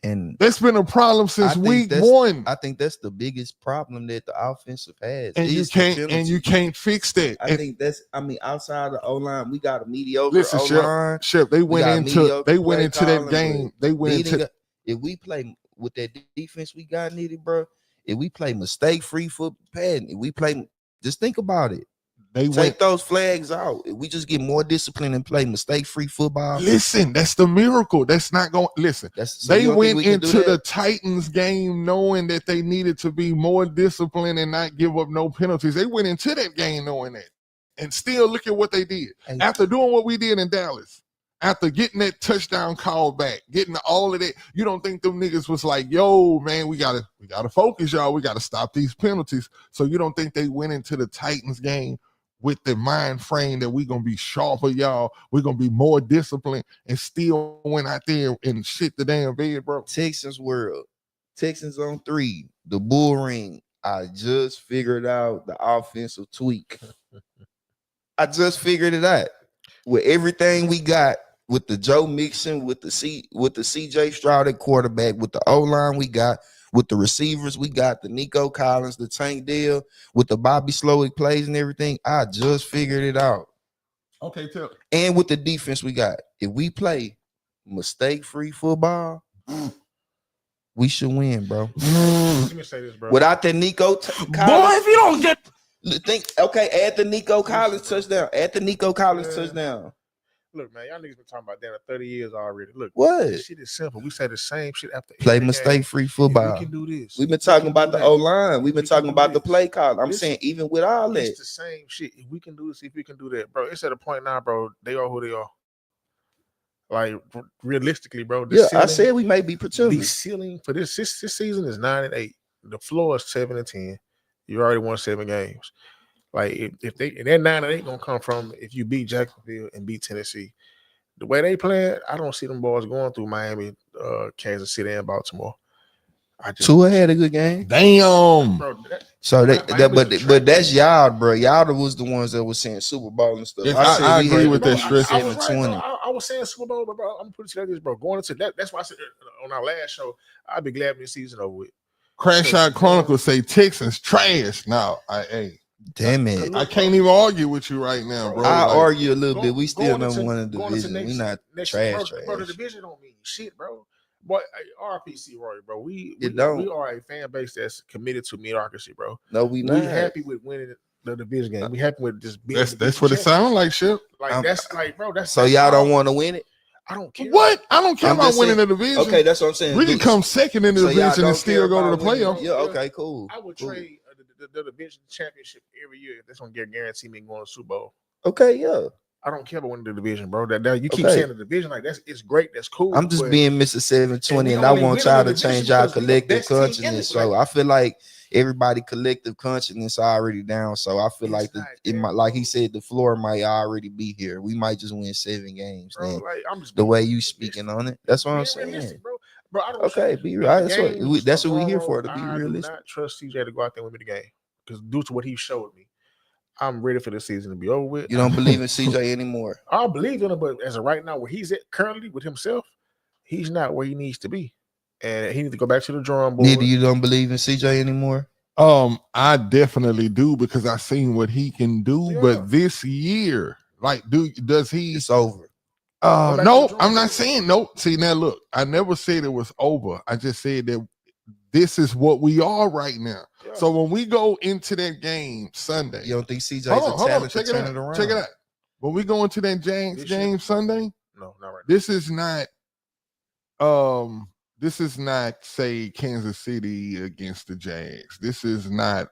And that's been a problem since week 1. I think that's the biggest problem that the offensive has. And you can't fix that. I think that's outside of the O-line, we got a mediocre O-line. Shep, they went into that game. They went into if we play with that defense we got needed, bro. If we play mistake-free foot pattern, if we play, just think about it. Take those flags out. If we just get more discipline and play mistake-free football. Listen, that's the miracle. That's not going. Listen, they went into the Titans game knowing that they needed to be more disciplined and not give up no penalties. They went into that game knowing that, and still look at what they did after doing what we did in Dallas. After getting that touchdown call back, getting all of that, you don't think them niggas was like, "Yo, man, we gotta focus, y'all. We gotta stop these penalties." So you don't think they went into the Titans game with the mind frame that we're going to be sharper, y'all. We're going to be more disciplined and still went out there and shit the damn bed, bro. Texans world. Texans on 3. The bull ring. I just figured out the offensive tweak. I just figured it out. With everything we got, with the Joe Mixon, with the CJ Stroud at quarterback, with the O-line we got, with the receivers we got, the Nico Collins, the Tank Dell, with the Bobby Slowick plays and everything, I just figured it out. Okay, tell. And with the defense we got, if we play mistake-free football, we should win, bro. Let me say this, bro. Without that Nico Collins, boy, if you don't get add the Nico Collins touchdown. Add the Nico Collins touchdown. Look, man, y'all niggas been talking about that for 30 years already. Look, what? This shit is simple. We say the same shit after play mistake-free football. We can do this. We've been talking about the O-line. We've been talking about the play call. I'm saying even with all that. It's the same shit. If we can do this, if we can do that, bro. It's at a point now, bro. They are who they are. Like, realistically, bro. I said we may be pretending. The ceiling for this season is 9-8. The floor is 7-10. You already won 7 games. Like if that 9-8 gonna come from if you beat Jacksonville and beat Tennessee. The way they playing, I don't see them boys going through Miami, Kansas City, and Baltimore. Tua had a good game. Damn. Bro, but that's y'all, bro. Y'all was the ones that was saying Super Bowl and stuff. Yes, I agree with that stress. I was saying Super Bowl, but bro, I'm gonna put it like this, bro. Going into that, that's why I said on our last show, I'd be glad when the season over with. Crash Out Chronicles say Texans trash. Now, damn it. I can't even argue with you right now, bro. I argue a little bit. We still don't win a division. We not trash. Bro, the division don't mean shit, bro. Boy, RPC Roy, bro. We are a fan base that's committed to mediocrity, bro. No, we not. We happy with winning the division game. We happy with just being. That's what it sounds like, shit. Like that's like, bro. That's so y'all don't want to win it. I don't care. What? I don't care about winning the division. Okay, that's what I'm saying. We can come second in the division and still go to the playoffs. Yeah, okay, cool. I would trade the division championship every year if that's gonna guarantee me going to Super Bowl. Okay, yeah. I don't care about winning the division, bro. That you keep saying the division like it's great, that's cool. I'm just being Mr. 720, and I want y'all to change our collective consciousness. So I feel like everybody collective consciousness already down. So I feel like like he said, the floor might already be here. We might just win 7 games. Bro, like, the way you speaking on it, that's what I'm saying. Bro. Bro, I don't Okay, trust, be in right. games That's what we here tomorrow, for, to be I do realistic. not trust CJ to go out there and win me the game because due to what he showed me, I'm ready for the season to be over with. You don't believe in CJ anymore. I believe in him, but as of right now, where he's at currently with himself, he's not where he needs to be, and he needs to go back to the drawing board. Neither you don't believe in CJ anymore. I definitely do because I seen what he can do. Yeah. But this year, like, does he? It's over. back to No, the I'm drawing not board. saying no. See now, look, I never said it was over. I just said that this is what we are right now. Yeah. So when we go into that game Sunday, You don't think CJ's hold a on, talent check to it turn out. it around? Check it out. When we go into that James This game year? Sunday, No, not right this is not say Kansas City against the Jags. This is not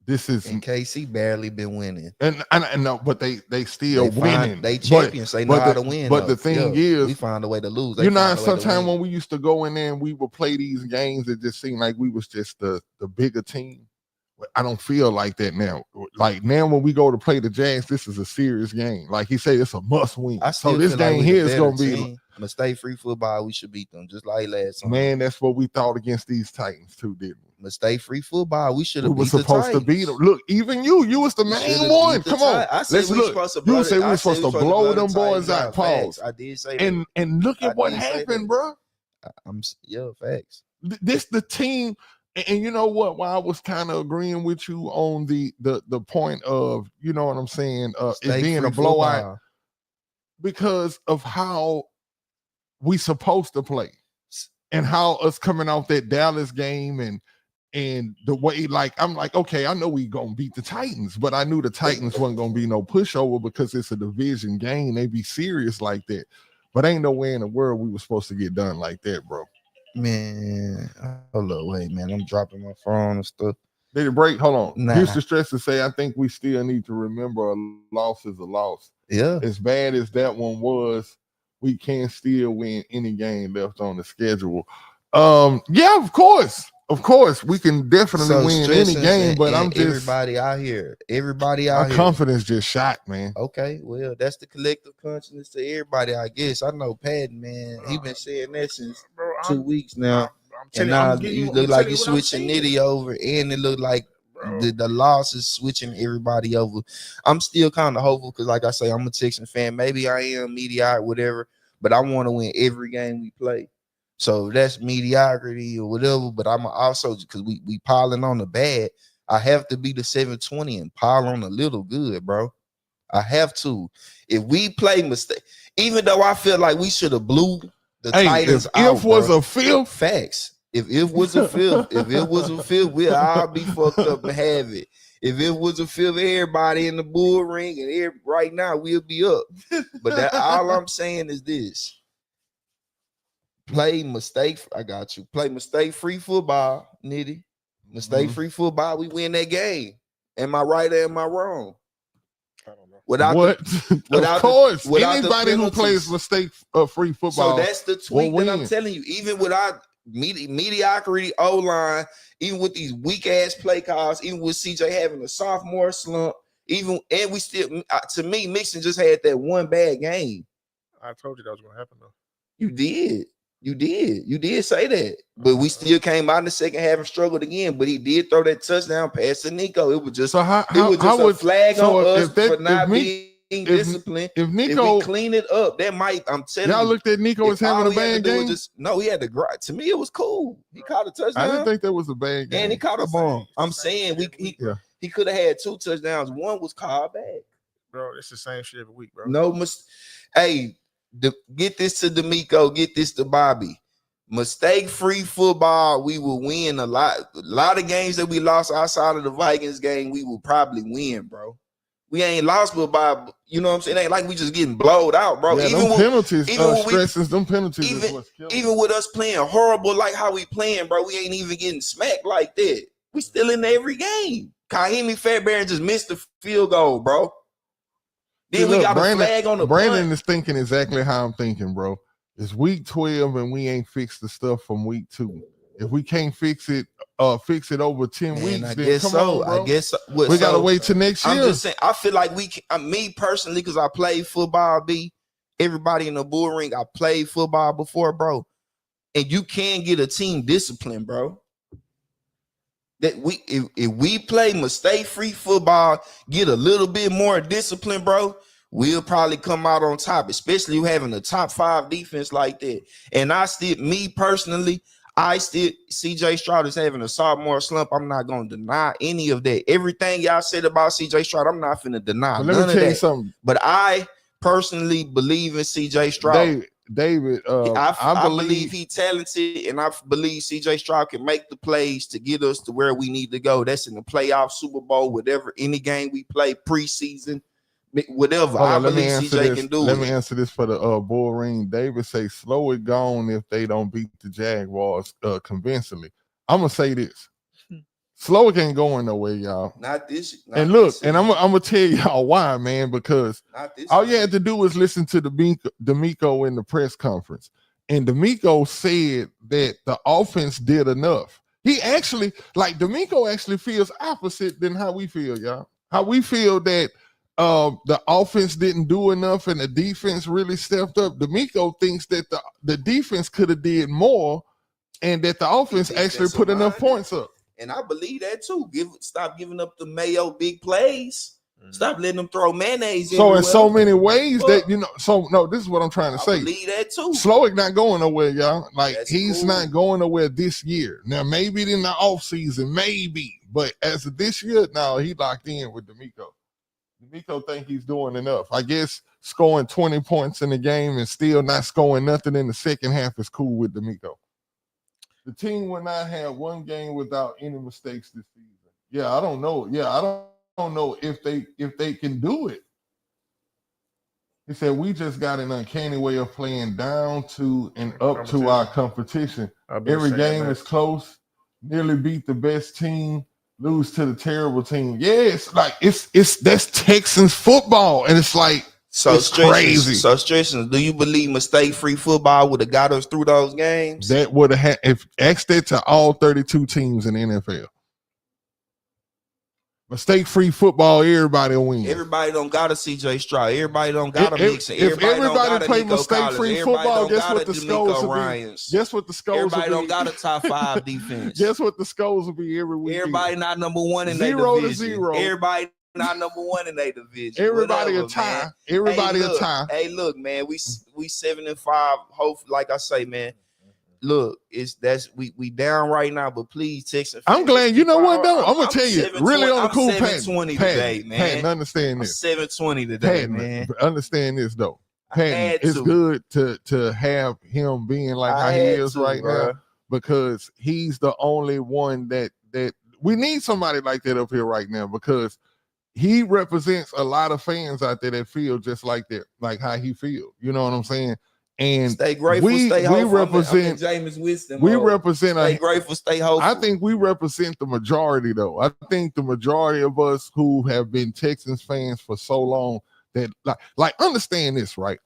this is And KC barely been winning. and no, but they still winning. They champions. They know how to win. But though. the thing Yeah, is, we find a way to lose. You know, sometimes when we used to go in there and we would play these games, it just seemed like we was just the bigger team. But I don't feel like that now. Like now, when we go to play the Jags, this is a serious game. Like he said, it's a must win. I still So this feel like game we the here is better gonna be, team. Mistake free football, we should beat them just like last time. man. That's what we thought against these Titans too, didn't we? Mistake free football, we should We have were beat the supposed to beat them. Titans. Look, even you was the We main should've one. beat the Come on, Titans. I said let's we look. supposed to You blow said we I were supposed to we blow the them boys Titans out. Pause. Facts. I did say And look I at what did say happened, that. bro. I'm facts. This the team, and you know what? Why I was kind of agreeing with you on the point of, you know what I'm saying, it Mistake being free a blowout football. because of how we supposed to play and how us coming off that Dallas game and the way, like, I'm like, okay, I know we gonna beat the Titans, but I knew the Titans wasn't gonna be no pushover because it's a division game. They be serious like that, but ain't no way in the world we were supposed to get done like that, bro. Man, hold up, wait, man. I'm dropping my phone and stuff. Did it break? Hold on. Nah. Houston Stress to say, I think we still need to remember a loss is a loss. Yeah. As bad as that one was, we can still win any game left on the schedule. Yeah, of course. Of course, we can definitely win any game, but I'm just everybody out here. My confidence just shot, man. Okay, well, that's the collective consciousness to everybody, I guess. I know Patton, man. He been saying that since 2 weeks now. And now you look like you're switching Nitty over, and it look like the loss is switching everybody over. I'm still kind of hopeful because, like I say, I'm a Texan fan. Maybe I am mediocre, whatever, but I want to win every game we play. So that's mediocrity or whatever. But I'm also, because we piling on the bad, I have to be the 720 and pile on a little good, bro. I have to. If we play mistake, even though I feel like we should have blew the Titans out, if was a fifth, facts. If it was a fifth, we'll all be fucked up and have it. If it was a fifth, everybody in the bull ring, and right now we'll be up. But that all I'm saying is this. Play mistake. I got you. Play mistake-free football, Nitty. Mistake-free football. We win that game. Am I right or am I wrong? I don't know. Of course, anybody who plays mistake-free football. So that's the tweak that I'm telling you. Even without mediocrity O-line, even with these weak-ass play calls, even with CJ having a sophomore slump, and we still, to me, Mixon just had that one bad game. I told you that was going to happen, though. You did say that, but we still came out in the second half and struggled again. But he did throw that touchdown pass to Nico. It was just a flag on us for not being disciplined. If Nico we clean it up, that might. I'm telling you. Y'all looked at Nico as having a bad game. He had to grind. To me, it was cool. He caught a touchdown. I didn't think that was a bad game. And he caught a bomb. I'm saying he could have had 2 touchdowns. One was called back. Bro, it's the same shit every week, bro. Hey. Get this to D'Amico, get this to Bobby. Mistake-free football, we will win a lot. A lot of games that we lost outside of the Vikings game, we will probably win, bro. We ain't lost, but by, you know what I'm saying? It ain't like we just getting blowed out, bro. Yeah, even them penalties, even with us playing horrible like how we playing, bro, we ain't even getting smacked like that. We still in every game. Kahimi Fairbairn just missed the field goal, bro. Then we got a flag on the Brandon punt. is thinking exactly how I'm thinking, bro. It's week 12 and we ain't fixed the stuff from week 2. If we can't fix it over 10 weeks, then come on, bro. I guess we gotta wait till next year. I'm just saying, I feel like me personally, because I played football, everybody in the bull ring, I played football before, bro. And you can get a team disciplined, bro. That if we play mistake-free football, get a little bit more discipline, bro, we'll probably come out on top, especially having a top 5 defense like that. And me personally, CJ Stroud is having a sophomore slump. I'm not going to deny any of that. Everything y'all said about CJ Stroud, I'm not finna deny But none let me of tell you that. something. But I personally believe in CJ Stroud. David, I believe he's talented, and I believe CJ Stroud can make the plays to get us to where we need to go. That's in the playoff, Super Bowl, whatever, any game we play, preseason, whatever. I believe CJ can do Let it. me answer this for the bull ring. David say slow it gone if they don't beat the Jaguars convincingly. I'm gonna say this. Slow it ain't going nowhere, y'all. Not this. And look, and I'm gonna tell y'all why, man, because all you had to do was listen to D'Amico in the press conference. And D'Amico said that the offense did enough. He actually, like, D'Amico actually feels opposite than how we feel, y'all. How we feel that the offense didn't do enough and the defense really stepped up. D'Amico thinks that the defense could have did more and that the offense actually put enough points up. And I believe that too. Stop giving up the Mayo big plays. Stop letting them throw mayonnaise. So in so many ways that this is what I'm trying to say. I believe that too. Slowick not going nowhere, y'all. Like That's he's cool. not going nowhere this year. Now maybe in the off season, maybe, but as of this year, now he locked in with D'Amico. D'Amico think he's doing enough. I guess scoring 20 points in the game and still not scoring nothing in the second half is cool with D'Amico. The team will not have one game without any mistakes this season. Yeah, I don't know. Yeah, I don't know if they can do it. He said we just got an uncanny way of playing down to and up to our competition. Every game is close. Nearly beat the best team, lose to the terrible team. Yeah, it's like that's Texans football, and it's like it's crazy. So, Stretching, do you believe mistake-free football would have got us through those games? That would have had, if asked that to all 32 teams in the NFL. Mistake-free football, everybody will win. Everybody don't got a CJ Stroud. Everybody don't got a Mixon. If everybody play mistake-free football, guess what the scores will be? Guess what the scores will be? Everybody don't got a top 5 defense. Guess what the scores will be every week? Everybody not number 1 in their division. 0-0. Everybody not number 1 in their division. Everybody a tie. Man. Everybody a tie. Hey, look, man, we 7-5. Hope, like I say, man. Look, we down right now, but please, Texans. I'm glad. You know what though? I'm gonna tell you, really on the cool Pat. 720 today, man. Pat, understand this. 720 today, man. Understand this though. Pat, it's good to have him being like how he is right now, because he's the only one that we need somebody like that up here right now, because he represents a lot of fans out there that feel just like that, like how he feels. You know what I'm saying? And stay grateful, stay hopeful. We represent Jameis Winston. We represent. Stay grateful, stay hopeful. I think we represent the majority, though. I think the majority of us who have been Texans fans for so long that like understand this, right?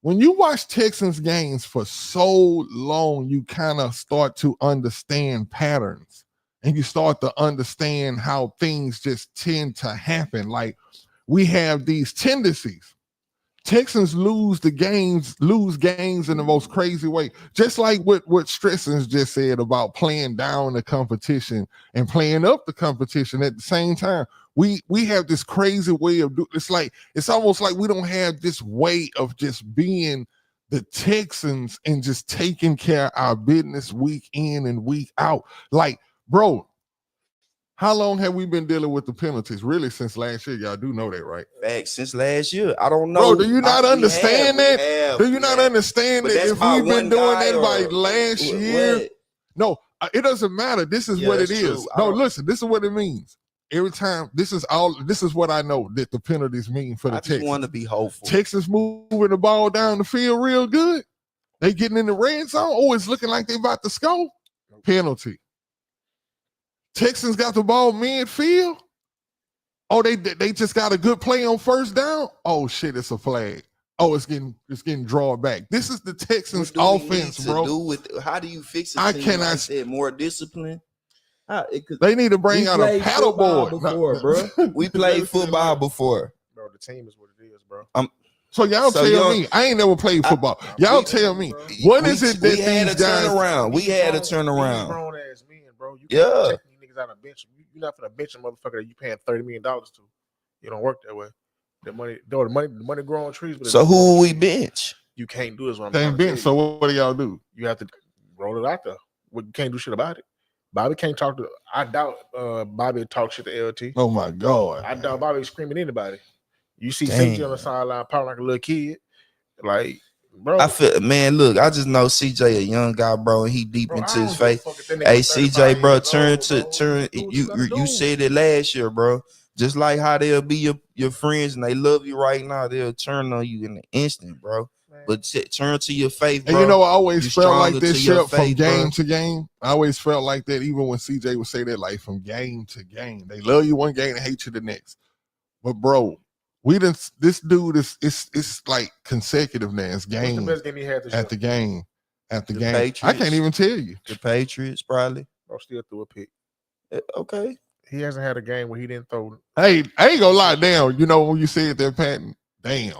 When you watch Texans games for so long, you kind of start to understand patterns, and you start to understand how things just tend to happen. Like we have these tendencies. Texans lose games in the most crazy way. Just like what Stressens just said about playing down the competition and playing up the competition at the same time. We have this crazy way of it's almost like we don't have this way of just being the Texans and just taking care of our business week in and week out. Like, bro, how long have we been dealing with the penalties? Really, since last year. Y'all do know that, right? Fact, since last year. I don't know. Bro, do you not understand that? Do you not understand that if we've been doing that by last year? No, it doesn't matter. This is what it is. No, listen, this is what it means. Every time, this is what I know that the penalties mean for the Texans. I just want to be hopeful. Texans moving the ball down the field real good. They getting in the red zone. Oh, it's looking like they about to score. Penalty. Texans got the ball midfield. Oh, they just got a good play on first down. Oh shit, it's a flag. Oh, it's getting drawn back. This is the Texans offense, bro. How do you fix it? I cannot say more discipline. They need to bring out a paddleboard before, bro. We played football before. Bro, the team is what it is, bro. So y'all So tell y'all- me, I ain't never played football. Y'all tell me, what is it that we had these a guys? turnaround? We had a These turnaround. grown ass men, bro. You Yeah. can't check these niggas out of bench. You're not gonna bench a motherfucker that you paying $30 million to. You don't work that way. The money grow on trees. But it So don't grow who on we trees. bench? You can't do this. What I'm Can't trying to tell bench. So you. what do y'all do? You have to roll it out there. You can't do shit about it. Bobby can't talk to. I doubt Bobby talk shit to LT. Oh my God. I doubt Bobby screaming at anybody. You see Damn. CJ on the sideline, probably like a little kid. Like, bro. I feel, man, look, I just know CJ a young guy, bro, and he deep Bro, into I his don't give a face. fuck if that nigga Hey, was 35 CJ, bro, years turn old, to bro. turn. Do what You gotta you do. said it last year, bro. Just like how they'll be your friends and they love you right now, they'll turn on you in an instant, bro. But turn to your faith, bro. And you know, I always You felt like stronger this to your shit from faith, game bro. to game. I always felt like that, even when CJ would say that, like from game to game. They love you one game and hate you the next. But bro, we didn't. This dude is it's like consecutive now. It's What's the game best game he had this year? after game after The game. I Patriots. can't even tell you. The Patriots, probably. Bro, still threw a pick. Okay. He hasn't had a game where he didn't throw. Hey, I ain't gonna lie down. You know when you said that, Patton, damn.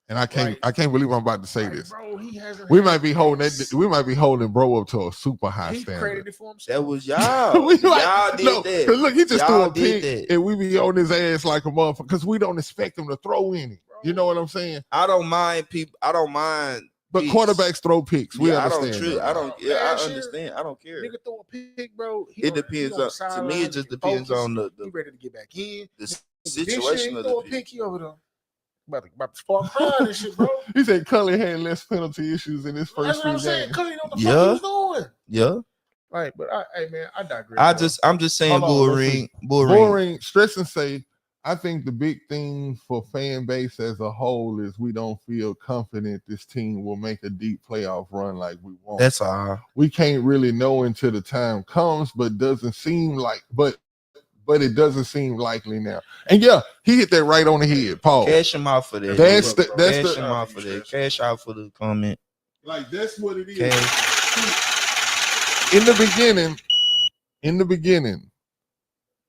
And I can't believe I'm about to say Like, this. bro, he hasn't. We had might be holding games. that. We might be holding bro up to a super high He standard. created it for himself. That was y'all. We y'all like- did no, that. 'cause look, he just threw Y'all a did pick, that. and we be on his ass like a motherfucker because we don't expect him to throw any. You know what I'm saying? I don't mind people. I don't mind. But picks. quarterbacks throw picks. We Yeah, understand. that. I don't. Yeah, I Last year, understand. I don't care. Nigga throw a pick, bro. It depends on. To me, it just depends on He the ready to get back in. situation of throw the a pick. pick. He over there. About to spark crying and shit, bro. He said Cully had less penalty issues in his That's first what I'm few saying. games. Cully know what the Yeah. fuck he was doing. Yeah. Like, but hey man, I digress. I'm just saying, Hold on, let's see. Bull ring. Boring. Stress and say. I think the big thing for fan base as a whole is we don't feel confident this team will make a deep playoff run like we want. That's all. We can't really know until the time comes, but doesn't seem like, but it doesn't seem likely now. And yeah, he hit that right on the head. Paul. Cash him out for that. That's the Cash him out for that. Cash out for the comment. like that's what it is. Cash. In the beginning,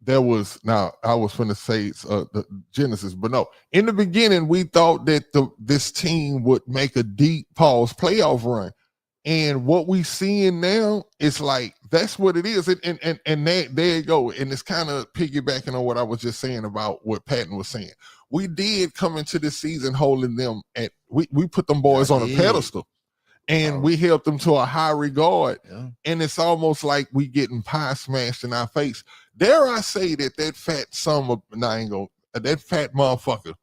there was now I was finna say the Genesis, but no. In the beginning, we thought that this team would make a deep playoff run. And what we seeing now is like that's what it is, and there you go. And it's kind of piggybacking on what I was just saying about what Patton was saying. We did come into this season holding them at we put them boys on a pedestal, and we held them to a high regard. Yeah. And it's almost like we getting pie smashed in our face. Dare I say that fat that fat motherfucker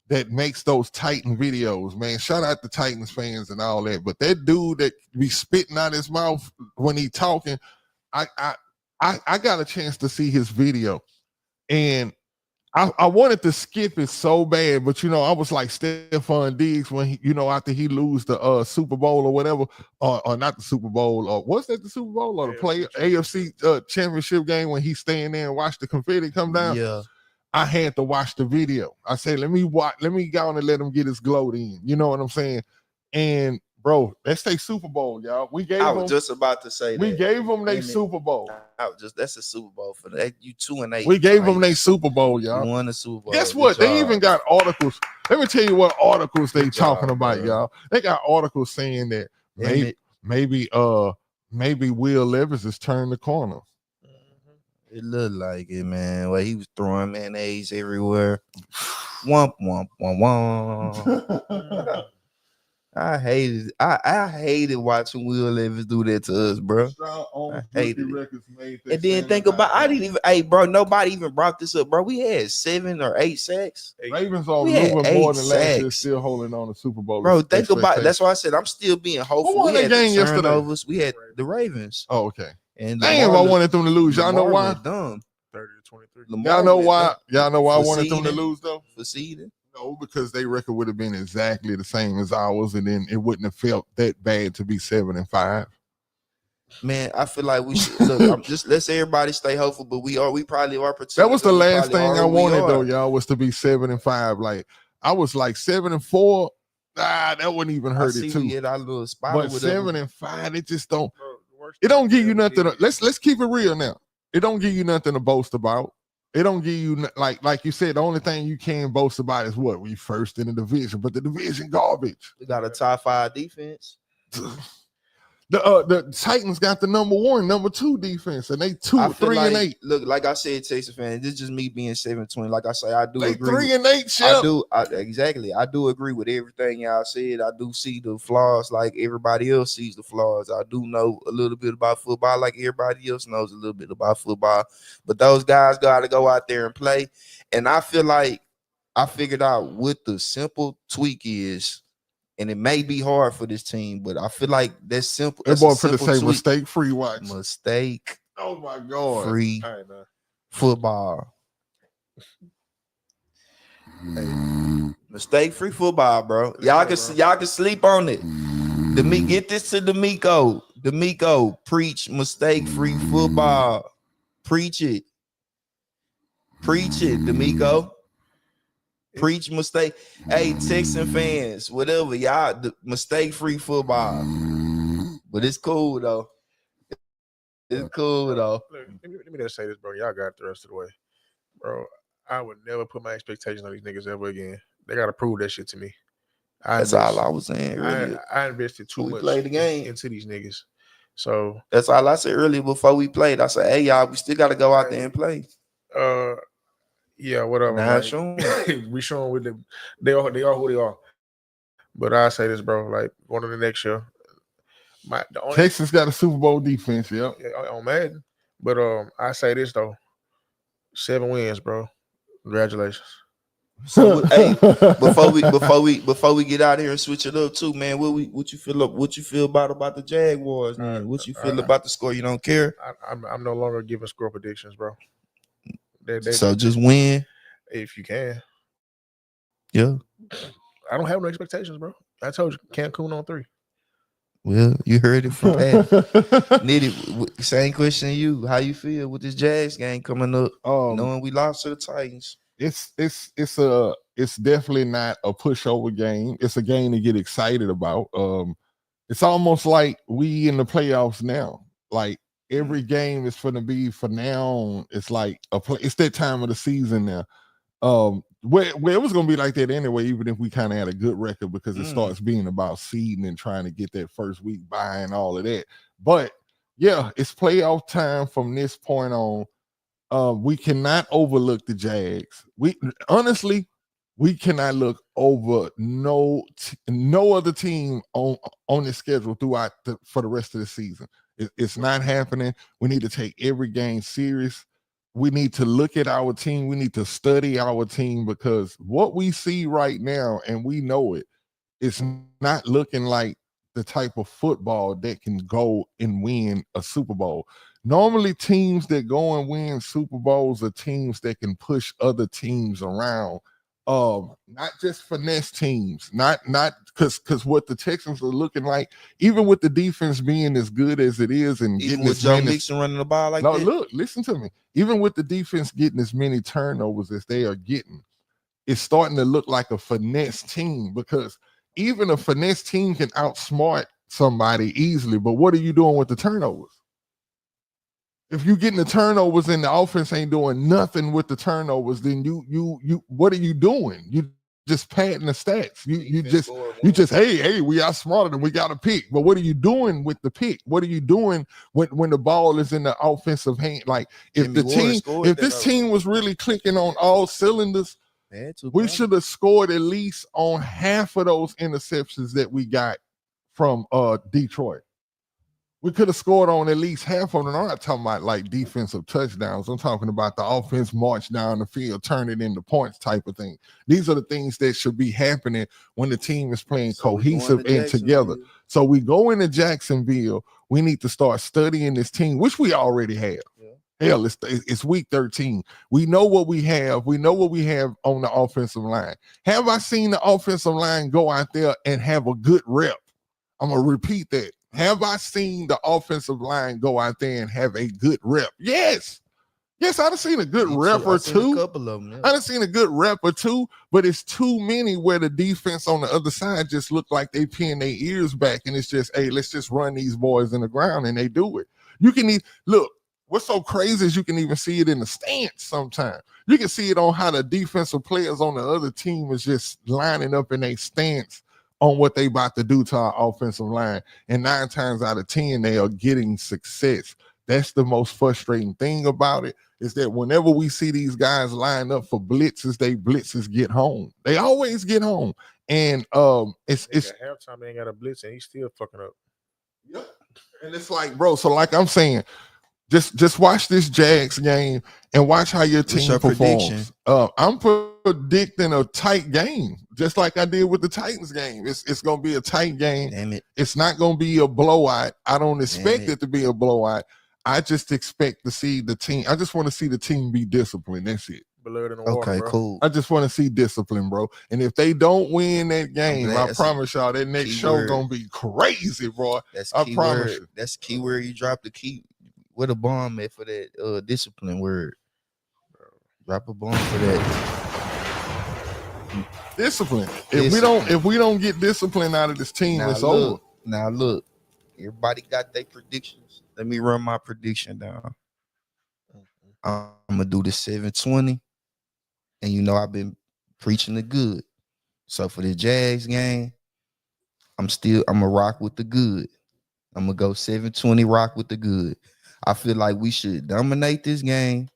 that makes those Titan videos, man. Shout out to Titans fans and all that. But that dude that be spitting out his mouth when he talking, I got a chance to see his video. And I wanted to skip it so bad, but I was like Stephon Diggs when he, after he lose the Super Bowl or whatever, or not the Super Bowl, or was that the Super Bowl or the AFC championship game when he's staying there and watch the confetti come down? Yeah. I had to watch the video. I said, let me go on and let him get his gloat in. You know what I'm saying? And bro, let's take Super Bowl, y'all. I was just about to say we that. gave them their Super Bowl. That's a Super Bowl for that. You 2-8. We gave them their Super Bowl, y'all. You won the Super Bowl. Guess what? They even got articles. Let me tell you what articles they talking about, bro. y'all. They got articles saying that maybe Will Levis has turned the corner. It looked like it, man. Well, he was throwing mayonnaise everywhere. Womp womp womp womp. I hated watching Will Levis do that to us, bro. I hated it. And then think about nobody even brought this up, bro. We had 7 or 8 sacks. Ravens are moving more than last year, still holding on to Super Bowl. Bro, think about it. That's why I said I'm still being hopeful. Who won that game yesterday? We had the Ravens. Oh, okay. And damn, I wanted them to lose. Y'all know why? 30-23. Y'all know why? Y'all know why I wanted them to lose though? For seeding? No, because their record would have been exactly the same as ours, and then it wouldn't have felt that bad to be 7-5. Man, I feel like we should look. Let's everybody stay hopeful, but we probably are. That was the last thing I wanted though, y'all, was to be 7-5. Like I was like 7-4. That wouldn't even hurt it too. Our little spot, but 7-5, it just don't. It don't give you nothing. Let's keep it real now. It don't give you nothing to boast about. It don't give you like you said. The only thing you can boast about is what we first in the division, but the division garbage. We got a top 5 defense. The Titans got the number 1, number 2 defense, and they 2, 3 and 8. Look, like I said, Texas fan, this is just me being 720. Like I say, I do They agree. 3 and 8, Shep. Exactly. I do agree with everything y'all said. I do see the flaws like everybody else sees the flaws. I do know a little bit about football like everybody else knows a little bit about football. But those guys got to go out there and play. And I feel like I figured out what the simple tweak is. And it may be hard for this team, but I feel like that's simple. That boy for the same mistake-free watch. Mistake. Oh my God. Free football. Mistake-free football, bro. Y'all can sleep on it. Get this to D'Amico. D'Amico, preach mistake-free football. Preach it. Preach it, D'Amico. Preach mistake. Hey, Texan fans, whatever, y'all, mistake-free football. But it's cool, though. It's cool, though. Look, let me just say this, bro. Y'all got it the rest of the way. Bro, I would never put my expectations on these niggas ever again. They got to prove that shit to me. That's all I was saying earlier. I invested too much the game. into these niggas. So that's all I said earlier before we played. I said, hey, y'all, we still got to go out there and play. Yeah, whatever. Nah, show we show them with them. They are who they are. But I say this, bro. Like one of the next year, Texas got a Super Bowl defense. Yep. On Madden. But I say this though, 7 wins, bro. Congratulations. So hey, before we get out here and switch it up too, man. What you feel about the Jaguars, man? What you feel about the score? You don't care? I'm no longer giving score predictions, bro. So just win if you can. Yeah. I don't have no expectations, bro. I told you Cancun on 3. Well, you heard it from Pat. Nitty, same question to you. How you feel with this Jags game coming up? Knowing we lost to the Titans. It's definitely not a pushover game. It's a game to get excited about. It's almost like we in the playoffs now. Like every game is going to be for now. It's like it's that time of the season now. Where it was going to be like that anyway, even if we kind of had a good record, because it starts being about seeding and trying to get that first week bye and all of that. But yeah, it's playoff time from this point on. We cannot overlook the Jags. We cannot look over no other team on the schedule throughout for the rest of the season. It's not happening. We need to take every game serious. We need to look at our team. We need to study our team, because what we see right now, and we know it, it's not looking like the type of football that can go and win a Super Bowl. Normally, teams that go and win Super Bowls are teams that can push other teams around. Not just finesse teams, not because what the Texans are looking like, even with the defense being as good as it is, and even getting with Joe Mixon running the ball like that. Look, listen to me. Even with the defense getting as many turnovers as they are getting, it's starting to look like a finesse team, because even a finesse team can outsmart somebody easily. But what are you doing with the turnovers? If you're getting the turnovers and the offense ain't doing nothing with the turnovers, then you what are you doing? You just padding the stats. You just hey, we outsmarted and we got a pick. But what are you doing with the pick? What are you doing when the ball is in the offensive hand? Like if this team was really clicking on all cylinders, we should have scored at least on half of those interceptions that we got from Detroit. We could have scored on at least half of them. I'm not talking about like defensive touchdowns. I'm talking about the offense march down the field, turn it into points type of thing. These are the things that should be happening when the team is playing cohesive and together. So we go into Jacksonville. We need to start studying this team, which we already have. Yeah. Hell, it's week 13. We know what we have. We know what we have on the offensive line. Have I seen the offensive line go out there and have a good rep? I'm going to repeat that. Have I seen the offensive line go out there and have a good rep? Yes. Yes, I've seen a good rep or two. A couple of them, yeah. I've seen a good rep or two, but it's too many where the defense on the other side just look like they pin their ears back, and it's just, hey, let's just run these boys in the ground, and they do it. You can look, What's so crazy is you can even see it in the stance sometimes. You can see it on how the defensive players on the other team is just lining up in a stance on what they about to do to our offensive line. And 9 times out of 10, they are getting success. That's the most frustrating thing about it, is that whenever we see these guys line up for blitzes, they blitzes get home. They always get home. And it's At halftime they ain't got a blitz and he's still fucking up. Yep. And it's like, bro, so like I'm saying, just watch this Jags game and watch how your team your performs. I'm predicting a tight game, just like I did with the Titans game. It's gonna be a tight game. Damn it. It's not gonna be a blowout. I don't expect it to be a blowout. I just expect to see the team. I just want to see the team be disciplined. That's it. Blood in the water, Okay, bro. cool. I just want to see discipline, bro. And if they don't win that game, I promise y'all that next show gonna be crazy, bro. I promise you. That's the key word. You drop the key. What a bomb at for that discipline word. Drop a bomb for that. Discipline. If we don't get discipline out of this team, it's over. Now look, everybody got their predictions. Let me run my prediction down. I'm gonna do the 720, and you know I've been preaching the good. So for the Jags game, I'm gonna rock with the good. I'm gonna go 720, rock with the good. I feel like we should dominate this game.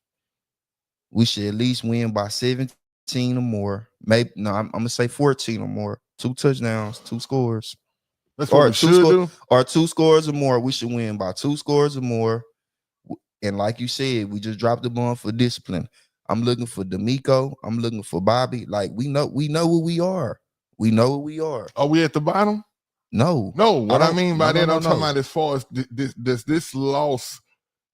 We should at least win by 17 or more. Maybe I'm gonna say 14 or more. 2 touchdowns, 2 scores. That's what we should do. Or 2 scores or more. We should win by 2 scores or more. And like you said, we just dropped the bomb for discipline. I'm looking for D'Amico. I'm looking for Bobby. Like we know who we are. We know who we are. Are we at the bottom? No. What I mean by that, I'm talking about as far as this loss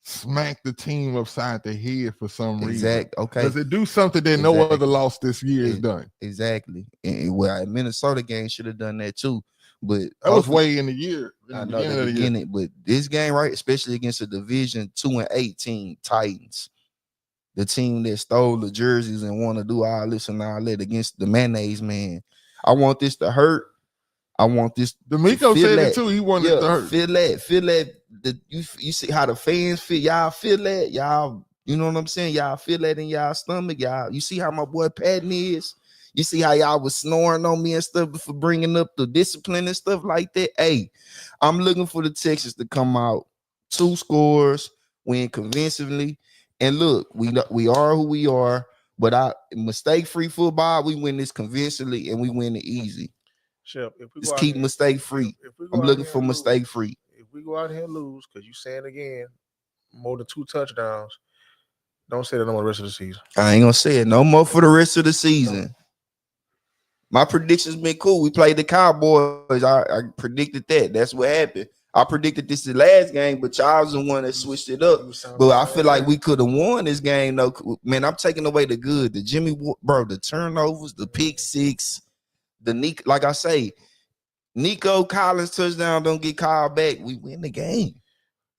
smack the team upside the head for some reason. Okay. Does it do something that no other loss this year has done? Exactly. And well, Minnesota game should have done that too. But that was way in the year. I know the beginning, but this game, right, especially against a Division 2 and 8 team, Titans, the team that stole the jerseys and want to do all this and all that against the mayonnaise man. I want this to hurt. I want this. D'Amico said it too. He wanted it to hurt. Feel that. You see how the fans feel. Y'all feel that. Y'all, you know what I'm saying? Y'all feel that in y'all stomach. Y'all, you see how my boy Patton is. You see how y'all was snoring on me and stuff for bringing up the discipline and stuff like that. Hey, I'm looking for the Texans to come out 2 scores, win convincingly. And look, we are who we are, but mistake-free football, we win this convincingly and we win it easy. Shep, if we just keep mistake-free. I'm looking for mistake-free. If we go out here and lose, because you saying again, more than 2 touchdowns, don't say that no more the rest of the season. I ain't gonna say it no more for the rest of the season. No. My predictions been cool. We played the Cowboys. I predicted that. That's what happened. I predicted this the last game, but y'all was the one that switched it up. But I feel like we could have won this game, though. Man, I'm taking away the good. The the turnovers, the pick six, like I say, Nico Collins touchdown don't get called back. We win the game.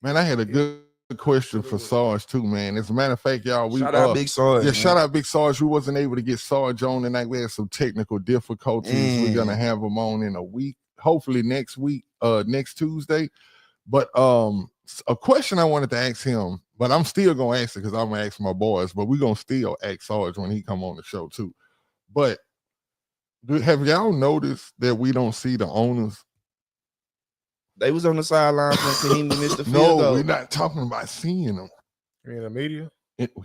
Man, I had a good question for Sarge too, man. As a matter of fact, y'all, shout out Big Sarge. Yeah, shout out Big Sarge. We wasn't able to get Sarge on tonight. We had some technical difficulties. We're gonna have him on in a week, hopefully next week, next Tuesday. But a question I wanted to ask him, but I'm still gonna ask it because I'm gonna ask my boys, but we're gonna still ask Sarge when he come on the show too. But have y'all noticed that we don't see the owners? They was on the sideline when Kahimi missed the field goal. No, we're not talking about seeing them. In the media?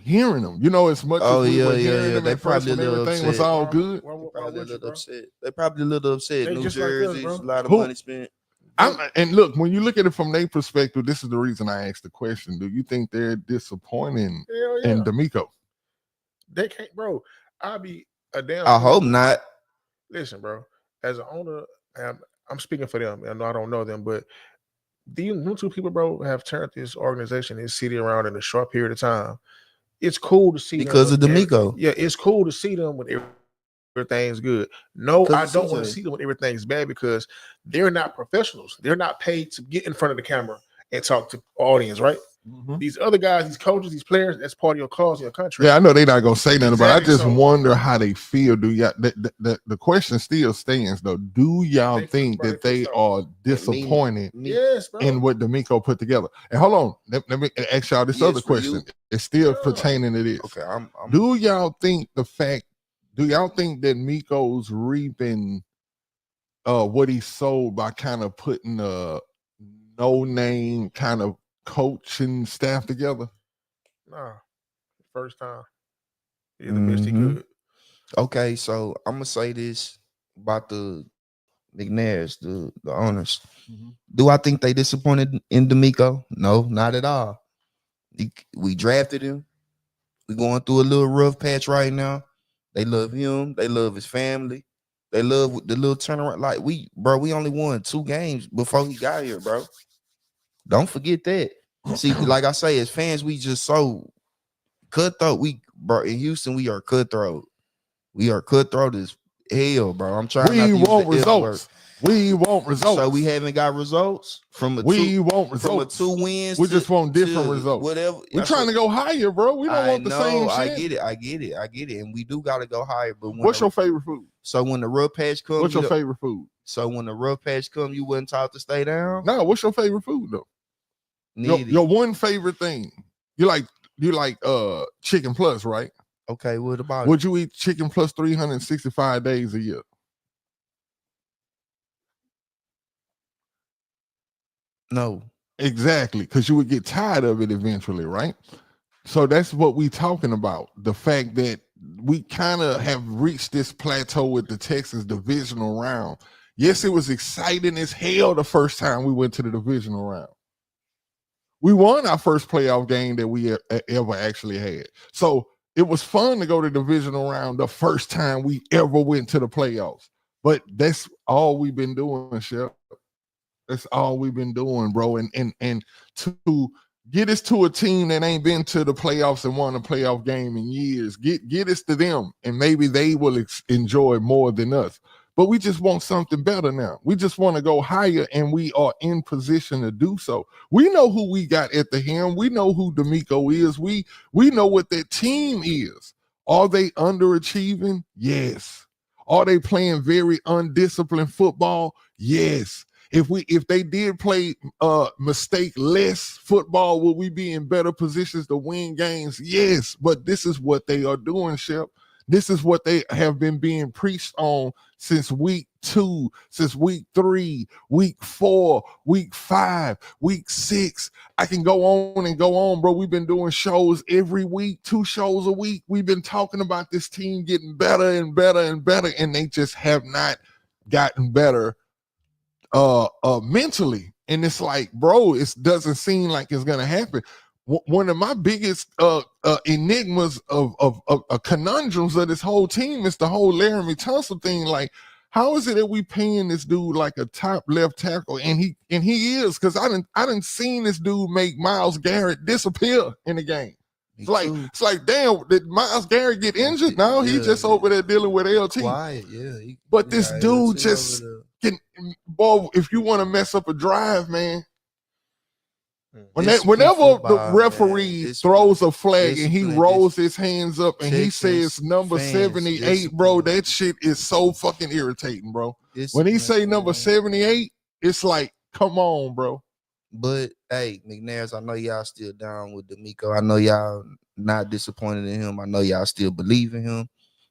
Hearing them. You know, as much as we were hearing them they at first when everything was all good. They probably a little upset. New Jersey, a lot of money spent. And look, when you look at it from their perspective, this is the reason I asked the question. Do you think they're disappointing in D'Amico? They can't, bro. I'll be a damn. I hope not. Listen, bro. As an owner, I'm speaking for them. I know I don't know them, but these new 2 people, bro, have turned this organization, this city around in a short period of time. It's cool to see because of D'Amico. Yeah, it's cool to see them when everything's good. No, I don't want to see them when everything's bad because they're not professionals. They're not paid to get in front of the camera and talk to audience, right? Mhm. These other guys, these coaches, these players, that's part of your clause in your contract. Yeah, I know they're not gonna say nothing, but I Exactly, just so- wonder how they feel. Do y'all the question still stands though? Do y'all They- think right, that they so- are disappointed Yes, bro. in what D'Amico put together? And hold on, let me ask y'all this Yes, other for you. question. It's still Yeah. pertaining to this. Okay, I'm Do y'all think that Miko's reaping what he sold by kind of putting a no-name kind of coaching staff together? Nah, first time. He did the best he Mhm. could. okay. So I'm gonna say this about the McNairs, the owners. Do I think they disappointed in D'Amico? No, not at all. We drafted him. We going through a little rough patch right now. They love him. They love his family. They love the little turnaround. Like we only won 2 games before he got here, bro. Don't forget that. See, like I say, as fans, we just so cutthroat. Bro, in Houston, we are cutthroat. We are cutthroat as hell, bro. I'm trying not to We use want the F word. results. We want results. So we haven't got results from a We want from a results. 2 wins. We just want different to results. Whatever. We're trying to go higher, bro. We don't want the same shit. I get it. And we do gotta go higher. But What's your favorite food? so when the rough patch comes, What's your favorite food? So when the rough patch comes, you wasn't taught to stay down? No, what's your favorite food though? Need Your it. one favorite thing. You like chicken plus, right? Okay, what about Would you eat chicken plus 365 days a year? No. Exactly, because you would get tired of it eventually, right? So that's what we talking about. The fact that we kind of have reached this plateau with the Texans divisional round. Yes, it was exciting as hell the first time we went to the divisional round. We won our first playoff game that we ever actually had. So it was fun to go to the divisional round the first time we ever went to the playoffs. But that's all we've been doing, Chef. That's all we've been doing, bro. And to get us to a team that ain't been to the playoffs and won a playoff game in years, get us to them, and maybe they will enjoy more than us. But we just want something better now. We just want to go higher, and we are in position to do so. We know who we got at the helm. We know who D'Amico is. We know what that team is. Are they underachieving? Yes. Are they playing very undisciplined football? Yes. If they did play mistake less football, will we be in better positions to win games? Yes, but this is what they are doing, Shep. This is what they have been being preached on since week 2, since week 3, week 4, week 5, week 6. I can go on and go on, bro. We've been doing shows every week, 2 shows a week. We've been talking about this team getting better and better and better, and they just have not gotten better mentally. And it's like, bro, it doesn't seem like it's gonna happen. One of my biggest enigmas of conundrums of this whole team is the whole Laramie Tunsil thing. Like, how is it that we paying this dude like a top left tackle, and he is, because I didn't seen this dude make Myles Garrett disappear in the game. It's like, damn, did Myles Garrett get injured? No, he just over there dealing with LT. Quiet, yeah. But this dude just can, boy, if you want to mess up a drive, man. Whenever the referee throws a flag and he rolls his hands up and he says number 78, bro, that shit is so fucking irritating, bro. When he say number 78, it's like, come on, bro. But hey, McNairs, I know y'all still down with D'Amico. I know y'all not disappointed in him. I know y'all still believe in him.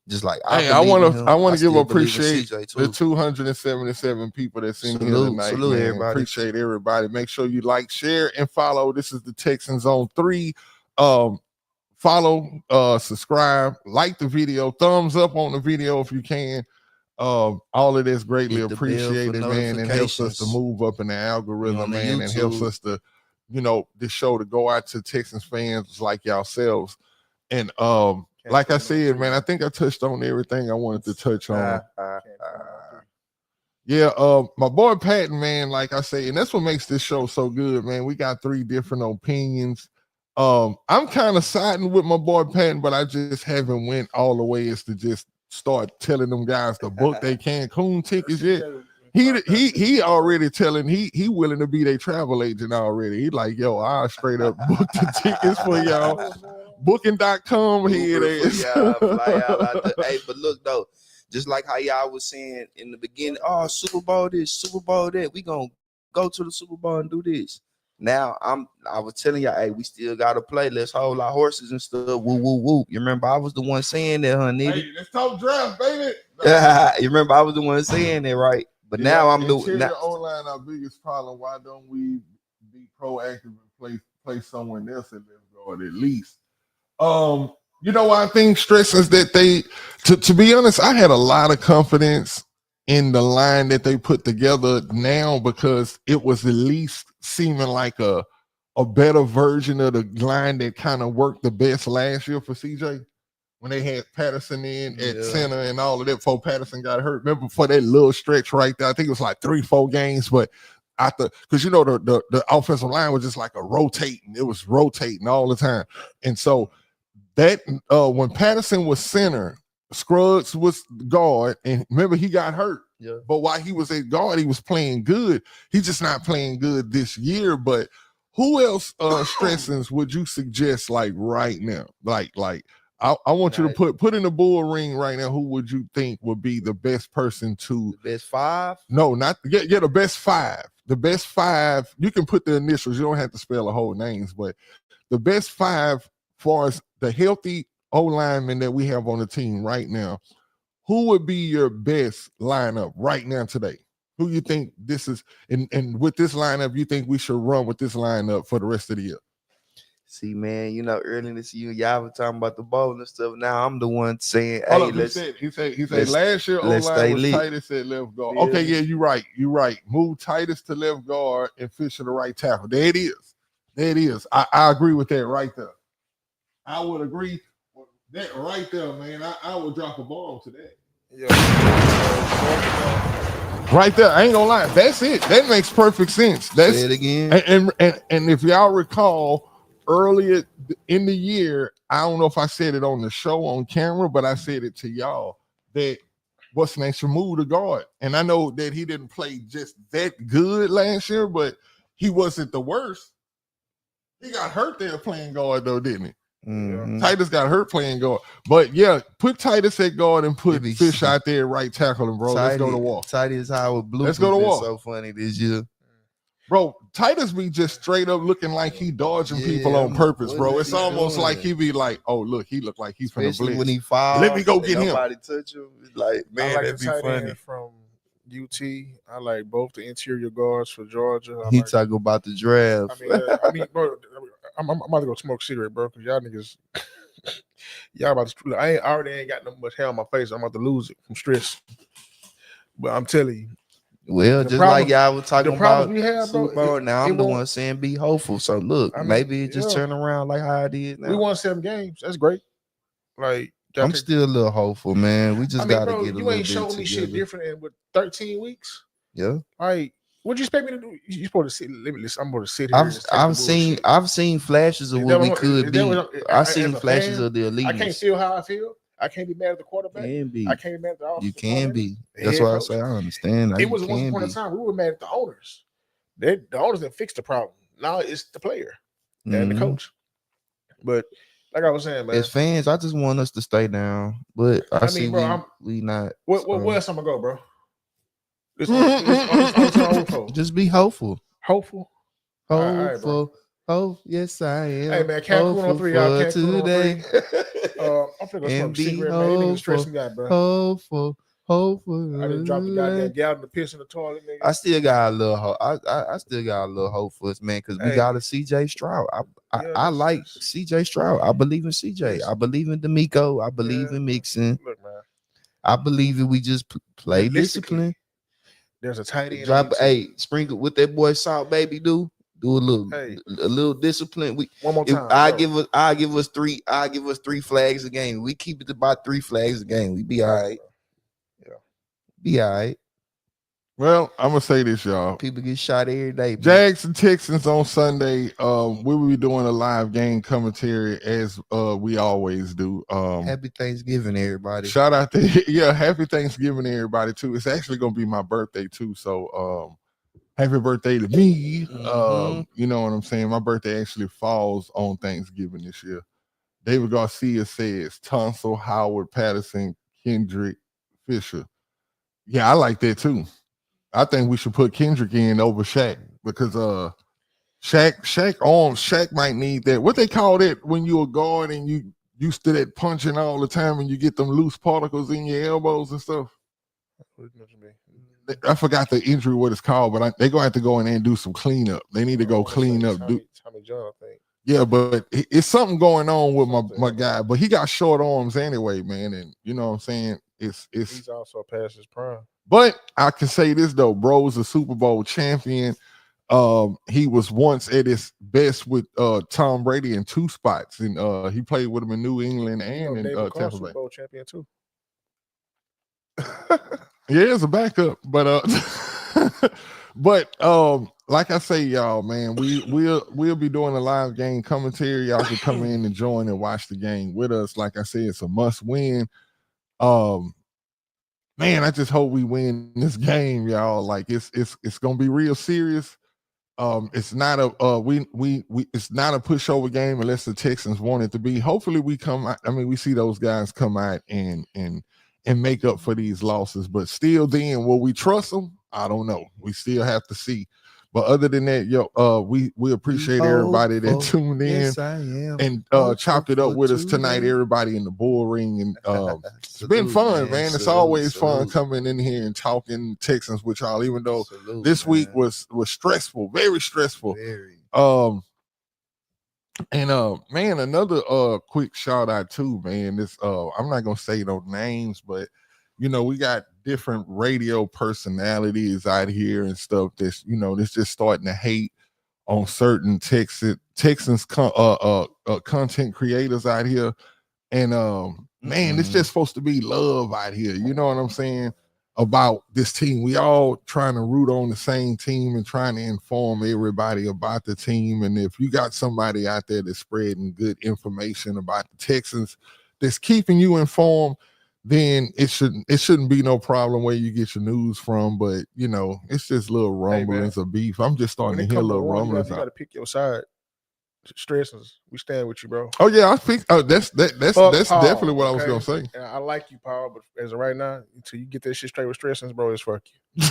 Just like I want to give appreciate the 277 people that's in here tonight. Salute everybody. Appreciate everybody. Make sure you like, share, and follow. This is the Texans on 3. Follow, subscribe, like the video, thumbs up on the video if you can. All of this greatly appreciated, man, and helps us to move up in the algorithm, man, and helps us to, this show to go out to Texans fans like yourselves. And like I said, man, I think I touched on everything I wanted to touch on. My boy Patton, man, like I say, and that's what makes this show so good, man. We got 3 different opinions. I'm kind of siding with my boy Patton, but I just haven't went all the way as to just start telling them guys to book they Cancun tickets yet. He already telling he willing to be their travel agent already. He like, yo, I'll straight up book the tickets for y'all. Booking.com here it is. Yeah, fly out there. Hey, but look though, just like how y'all was saying in the beginning, oh, Super Bowl this, Super Bowl that, we gonna go to the Super Bowl and do this. Now I was telling y'all, hey, we still gotta play. Let's hold our horses and stuff. Woo, woo, woo. You remember I was the one saying that, honey. Hey, let's talk draft, baby. You remember I was the one saying that, right? But now I'm doing. Interior O-line, our biggest problem. Why don't we be proactive and play someone else at left guard at least? You know why I think stresses that they to be honest, I had a lot of confidence in the line that they put together now because it was at least seeming like a better version of the line that kind of worked the best last year for CJ when they had Patterson in at center and all of that before Patterson got hurt. Remember for that little stretch right there, I think it was like 3-4 games, but after, because you know the offensive line was just like it was rotating all the time. And so that when Patterson was center, Scruggs was guard, and remember he got hurt. Yeah. But while he was at guard, he was playing good. He's just not playing good this year. But who else stressings would you suggest like right now? Like I want you to put in the bull ring right now. Who would you think would be the best person to the best five? No, not the best five. The best five. You can put the initials. You don't have to spell the whole names, but the best five far as the healthy O-linemen that we have on the team right now, who would be your best lineup right now today? Who you think this is, and with this lineup, you think we should run with this lineup for the rest of the year? See, man, you know, early this year, y'all were talking about the bowl and stuff. Now I'm the one saying, Hold hey, up, let's. He said last year O-line was Titus at left guard. Yeah. Okay, yeah, you're right. Move Titus to left guard and Fisher to right tackle. There it is. I agree with that right there. I would agree with that right there, man. I would drop a bomb to that. Right there, I ain't gonna lie. That's it. That makes perfect sense. That's Say it again. And if y'all recall, earlier in the year, I don't know if I said it on the show on camera, but I said it to y'all that what's the name should move the guard. And I know that he didn't play just that good last year, but he wasn't the worst. He got hurt there playing guard though, didn't he? Mm-hmm. Titus got hurt playing guard. But yeah, put Titus at guard and put Fish out there right tackling, bro. Let's go to war. Titus Howard Blue. Let's go to war. So funny this year. Bro, Titus be just straight up looking like he dodging people on purpose, bro. It's almost like he be like, oh, look, he look like he's finna blitz. When he falls, let me go get him. Nobody touch him. It's like, man, that'd be funny. From UT, I like both the interior guards for Georgia. He talking about the draft. I mean, bro, I'm about to go smoke a cigarette, bro, because y'all niggas, y'all about to. I already ain't got no much hair on my face. I'm about to lose it from stress. But I'm telling you. Well, just like y'all was talking about we have, Super Bowl, now I'm the one saying be hopeful. So look, maybe it just turn around like how it is now. We won 7 games. That's great. Like I'm still a little hopeful, man. We just gotta get a little bit. You ain't showing me shit different in with 13 weeks. Yeah. Like, what you expect me to do? You supposed to sit. I'm going to sit here. I've seen flashes of what we could be. I've seen flashes of the elite. I can't feel how I feel. I can't be mad at the quarterback. I can't be mad at the offense. You can be. That's why I say I understand. It was one point in time we were mad at the owners. The owners didn't fix the problem. Now it's the player and the coach. But like I was saying, man, as fans, I just want us to stay down. But I see, bro, we not. Where else I'm gonna go, bro? Just be hopeful. Hopeful. Hopeful. Oh, yes, I am. Hey, man, Cancun on 3, y'all. Cancun today. I'm finna go smoke a cigarette, man. You niggas stressing me out, bro. Hopeful. I just dropped the goddamn gallon of piss in the toilet, nigga. I still got a little hope. I still got a little hope for us, man, because we got a CJ Stroud. I like CJ Stroud. I believe in CJ. I believe in D'Amico. I believe in Mixon. Look, man. I believe that we just play discipline. There's a tight end. Drop, sprinkle with that boy Salt Baby do a little discipline. One more time. I give us 3 flags a game. We keep it about 3 flags a game. We be all right. Yeah. Be all right. Well, I'm gonna say this, y'all. People get shot every day. Man. Jags and Texans on Sunday. We will be doing a live game commentary as we always do. Happy Thanksgiving, everybody. Shout out to happy Thanksgiving to everybody too. It's actually gonna be my birthday too. So happy birthday to me. You know what I'm saying? My birthday actually falls on Thanksgiving this year. David Garcia says Tunsil, Howard, Patterson, Kendrick, Fisher. Yeah, I like that too. I think we should put Kendrick in over Shaq because Shaq might need that. What they call that when you're a guard and you used to that punching all the time and you get them loose particles in your elbows and stuff. I forgot the injury what it's called, but they're gonna have to go in there and do some cleanup. They need to go clean up. Tommy John, I think. Yeah, but it's something going on with my guy, but he got short arms anyway, man. And you know what I'm saying? He's also past his prime. But I can say this though, bro's a Super Bowl champion. He was once at his best with Tom Brady in 2 spots, and he played with him in New England and in Tampa Bay. Super Bowl champion too. Yeah, it's a backup, but like I say, y'all, man, we'll be doing a live game commentary. Y'all can come in and join and watch the game with us. Like I said, it's a must win. Man, I just hope we win this game, y'all. Like it's gonna be real serious. It's not a it's not a pushover game unless the Texans want it to be. Hopefully we come out, we see those guys come out and make up for these losses, but still then will we trust them? I don't know. We still have to see. But other than that, we appreciate everybody that tuned in and chopped it up with us tonight. Everybody in the bull ring, and it's been fun, man. It's always fun coming in here and talking Texans with y'all. Even though this week was stressful, very stressful. Man, another quick shout out too, man. This I'm not gonna say no names, but we got different radio personalities out here and stuff that's that's just starting to hate on certain Texans content creators out here. And man, it's just supposed to be love out here. You know what I'm saying? About this team. We all trying to root on the same team and trying to inform everybody about the team. And if you got somebody out there that's spreading good information about the Texans that's keeping you informed, then it shouldn't be no problem where you get your news from. But it's just little rumblings of beef. I'm just starting to hear little rumblings. You got to pick your side. Stresses, we stand with you, bro. Oh yeah, I think that's definitely what I was gonna say. And I like you, Paul, but as of right now, until you get that shit straight with Stressings, bro, it's fuck you.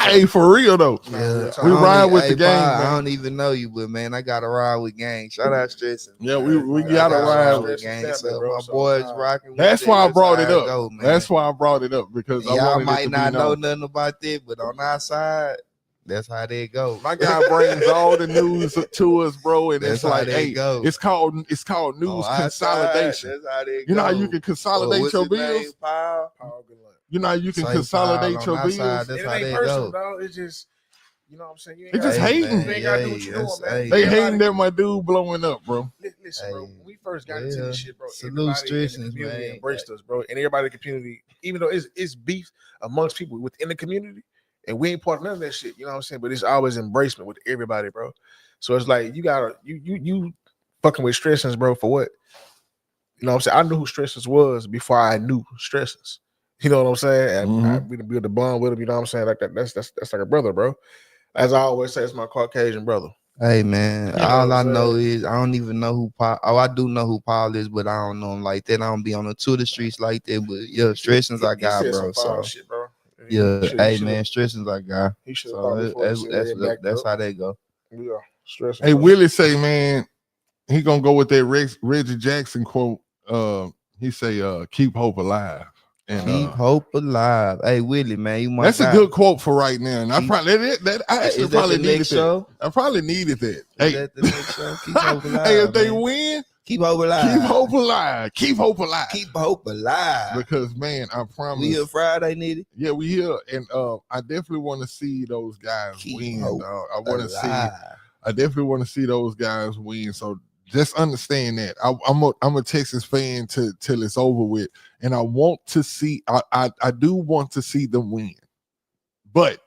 Hey, for real though. Yeah, we ride with the gang. I don't even know you, but man, I gotta ride with gang. Shout out Stressing. Yeah, we gotta ride with gang. So my boys rocking. That's why I brought it up. That's why I brought it up because y'all might not know nothing about that, but on our side, that's how they go. My guy brings all the news to us, bro, and it's like, hey, go. it's called news consolidation. That's how they go. You know how you can consolidate your bills? Paul you know how you can consolidate your bills? That's it how ain't they personal, go. dog. It's just, you know what I'm saying? You ain't They just hating. You ain't got to do what you doing, man. They hating that my dude blowing up, bro. Listen, bro, when we first got into this shit, bro, salute everybody in the community embraced us, bro. And everybody in the community, even though it's beef amongst people within the community, and we ain't part of none of that shit, you know what I'm saying? But it's always embracement with everybody, bro. So it's like you gotta you fucking with Stressings, bro, for what? You know what I'm saying? I knew who Stressings was before I knew Stressings. You know what I'm saying? And we built a bond with him, you know what I'm saying? Like that's like a brother, bro. As I always say, it's my Caucasian brother. Hey man, all I know is I don't even know who Paul. Oh, I do know who Paul is, but I don't know him like that. I don't be on the Twitter streets like that. But yeah, Stressings I got, bro. So shit, bro. Yeah, hey man, Stressings I got. He should that's how they go. Yeah, stressing. Hey, Willie say, man, he gonna go with that Reggie Jackson quote. He say, "Keep hope alive." And, keep hope alive. Hey, Willie, man, you that's a good quote for right now. And I probably needed that. I probably needed that. Hey, that the next show? Keep hope alive. Hey, if they win, keep hope alive. Keep hope alive. Keep hope alive. Keep hope alive. Because man, I promise. We here Friday, Nitty. Yeah, we here, and I definitely want to see those guys win. I want to see. I definitely want to see those guys win. So just understand that I'm a Texas fan till it's over with, and I want to see. I do want to see them win, but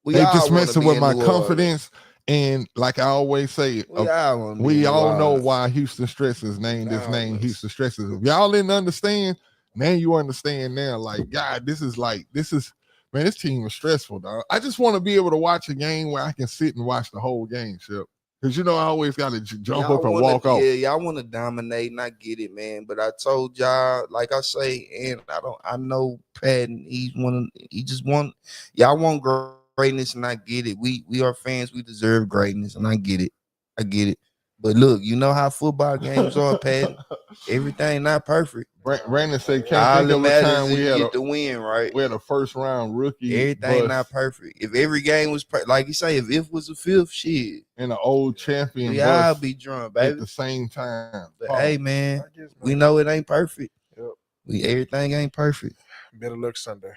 We they all just wanna messing be with in my New Orleans. confidence. And like I always say, We all wanna be in we New all know Orleans. why Houston Stresses named this All name us. Houston Stresses. If y'all didn't understand, now you understand now. Like, God, this is man, this team is stressful, dog. I just want to be able to watch a game where I can sit and watch the whole game, Shep. Because I always got to jump up and walk off. Yeah, y'all want to dominate, and I get it, man. But I told y'all, like I say, and I know Patton. Y'all want greatness, and I get it. We are fans. We deserve greatness, and I get it. I get it. But look, you know how football games are, Patton. Everything not perfect. Brandon said, can't All think that of a matters time is we you had get the win, right? We had a first round rookie. Everything not perfect. If every game was like you say, if was a fifth, shit, and an old champion, we all be drunk, baby. At the same time. But hey, man, we know it ain't perfect. Yep. Everything ain't perfect. Better luck Sunday.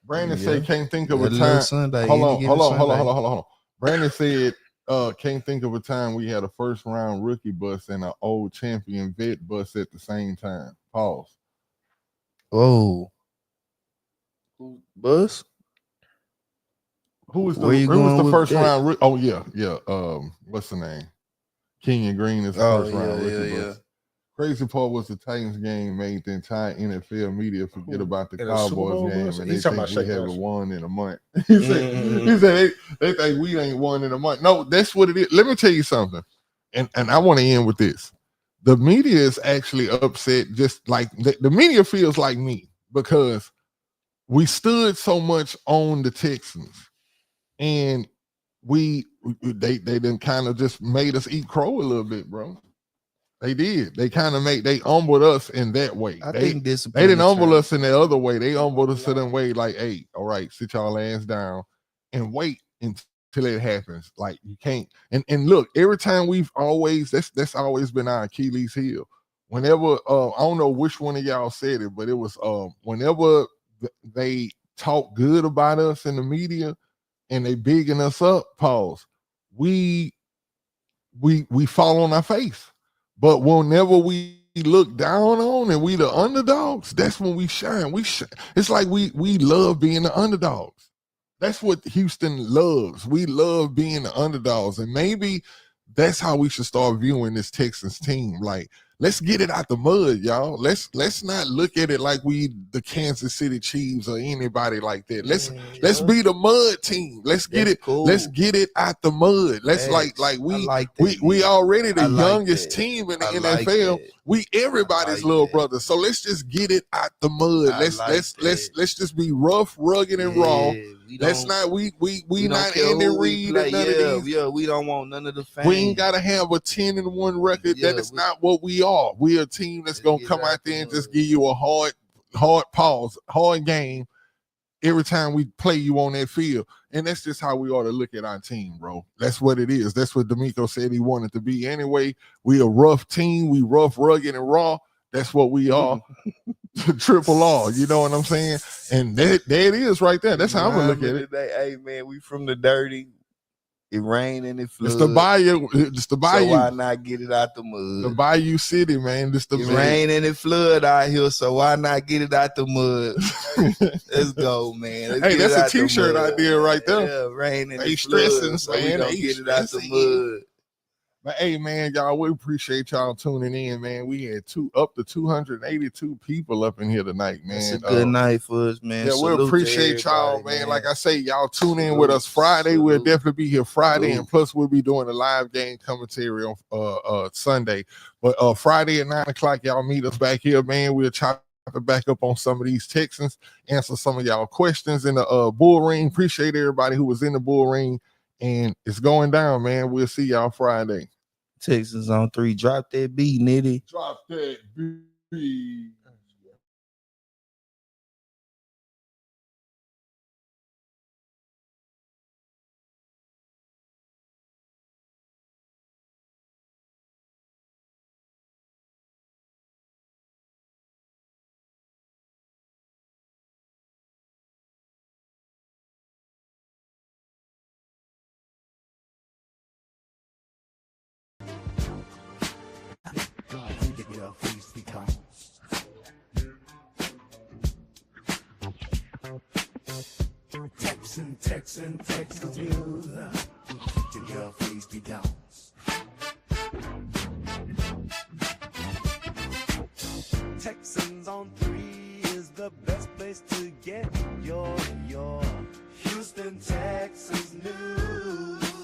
Brandon said, can't think of a Better time. luck Sunday. Hold on. Brandon said, can't think of a time we had a first round rookie bus and an old champion vet bus at the same time. Pause. Oh, bus? Who was the first round? Oh yeah. What's the name? Kenyon Green is the first round rookie bus. Crazy part was the Titans game made the entire NFL media forget about the Cowboys game, and they think we haven't won in a month. He said they think we ain't won in a month. No, that's what it is. Let me tell you something, and I want to end with this. The media is actually upset, just like the media feels like me, because we stood so much on the Texans, and they done kind of just made us eat crow a little bit, bro. They did. They kind of they humbled us in that way. They didn't humble us in the other way. They humbled us in that way, like, hey, all right, sit y'all ass down and wait until it happens. Like, you can't. And look, every time that's always been our Achilles heel. Whenever I don't know which one of y'all said it, but it was whenever they talk good about us in the media and they bigging us up, pause. We fall on our face. But whenever we look down on and we the underdogs, that's when we shine. It's like we love being the underdogs. That's what Houston loves. We love being the underdogs. And maybe that's how we should start viewing this Texans team. Like, let's get it out the mud, y'all. Let's not look at it like we the Kansas City Chiefs or anybody like that. Let's be the mud team. Let's get it. Cool. Let's get it out the mud. Let's we already the youngest team in the NFL. We everybody's little brother. So let's just get it out the mud. Let's just be rough, rugged, and raw. Let's not we not Andy Reid and none of these. Yeah, we don't want none of the fans. We ain't gotta have a 10-1 record. That is not what we are. We're a team that's gonna come out there and just give you a hard game every time we play you on that field. And that's just how we ought to look at our team, bro. That's what it is. That's what D'Amico said he wanted to be anyway. We a rough team. We rough, rugged, and raw. That's what we are. Triple R, you know what I'm saying? And there it is right there. That's how I'm gonna look at it. Hey man, we from the dirty. It rained and it flooded. It's the bayou. So why not get it out the mud? The Bayou City, man. It rain and it flood out here, so why not get it out the mud? Let's go, man. Hey, that's a t-shirt idea right there. Yeah, rain and it flood, so we gonna get it out the mud. But hey, man, y'all, we appreciate y'all tuning in, man. We had up to 282 people up in here tonight, man. It's a good night for us, man. Yeah, we appreciate y'all, man. Like I say, y'all tune in with us Friday. We'll definitely be here Friday, and plus we'll be doing a live game commentary on Sunday. But Friday at 9:00, y'all meet us back here, man. We'll chop it back up on some of these Texans, answer some of y'all questions in the bull ring. Appreciate everybody who was in the bull ring, and it's going down, man. We'll see y'all Friday. Texans on 3. Drop that beat, Nitty. Drop that beat. Texas. Texans news. To your face be down. Texans on 3 is the best place to get your Houston Texans news.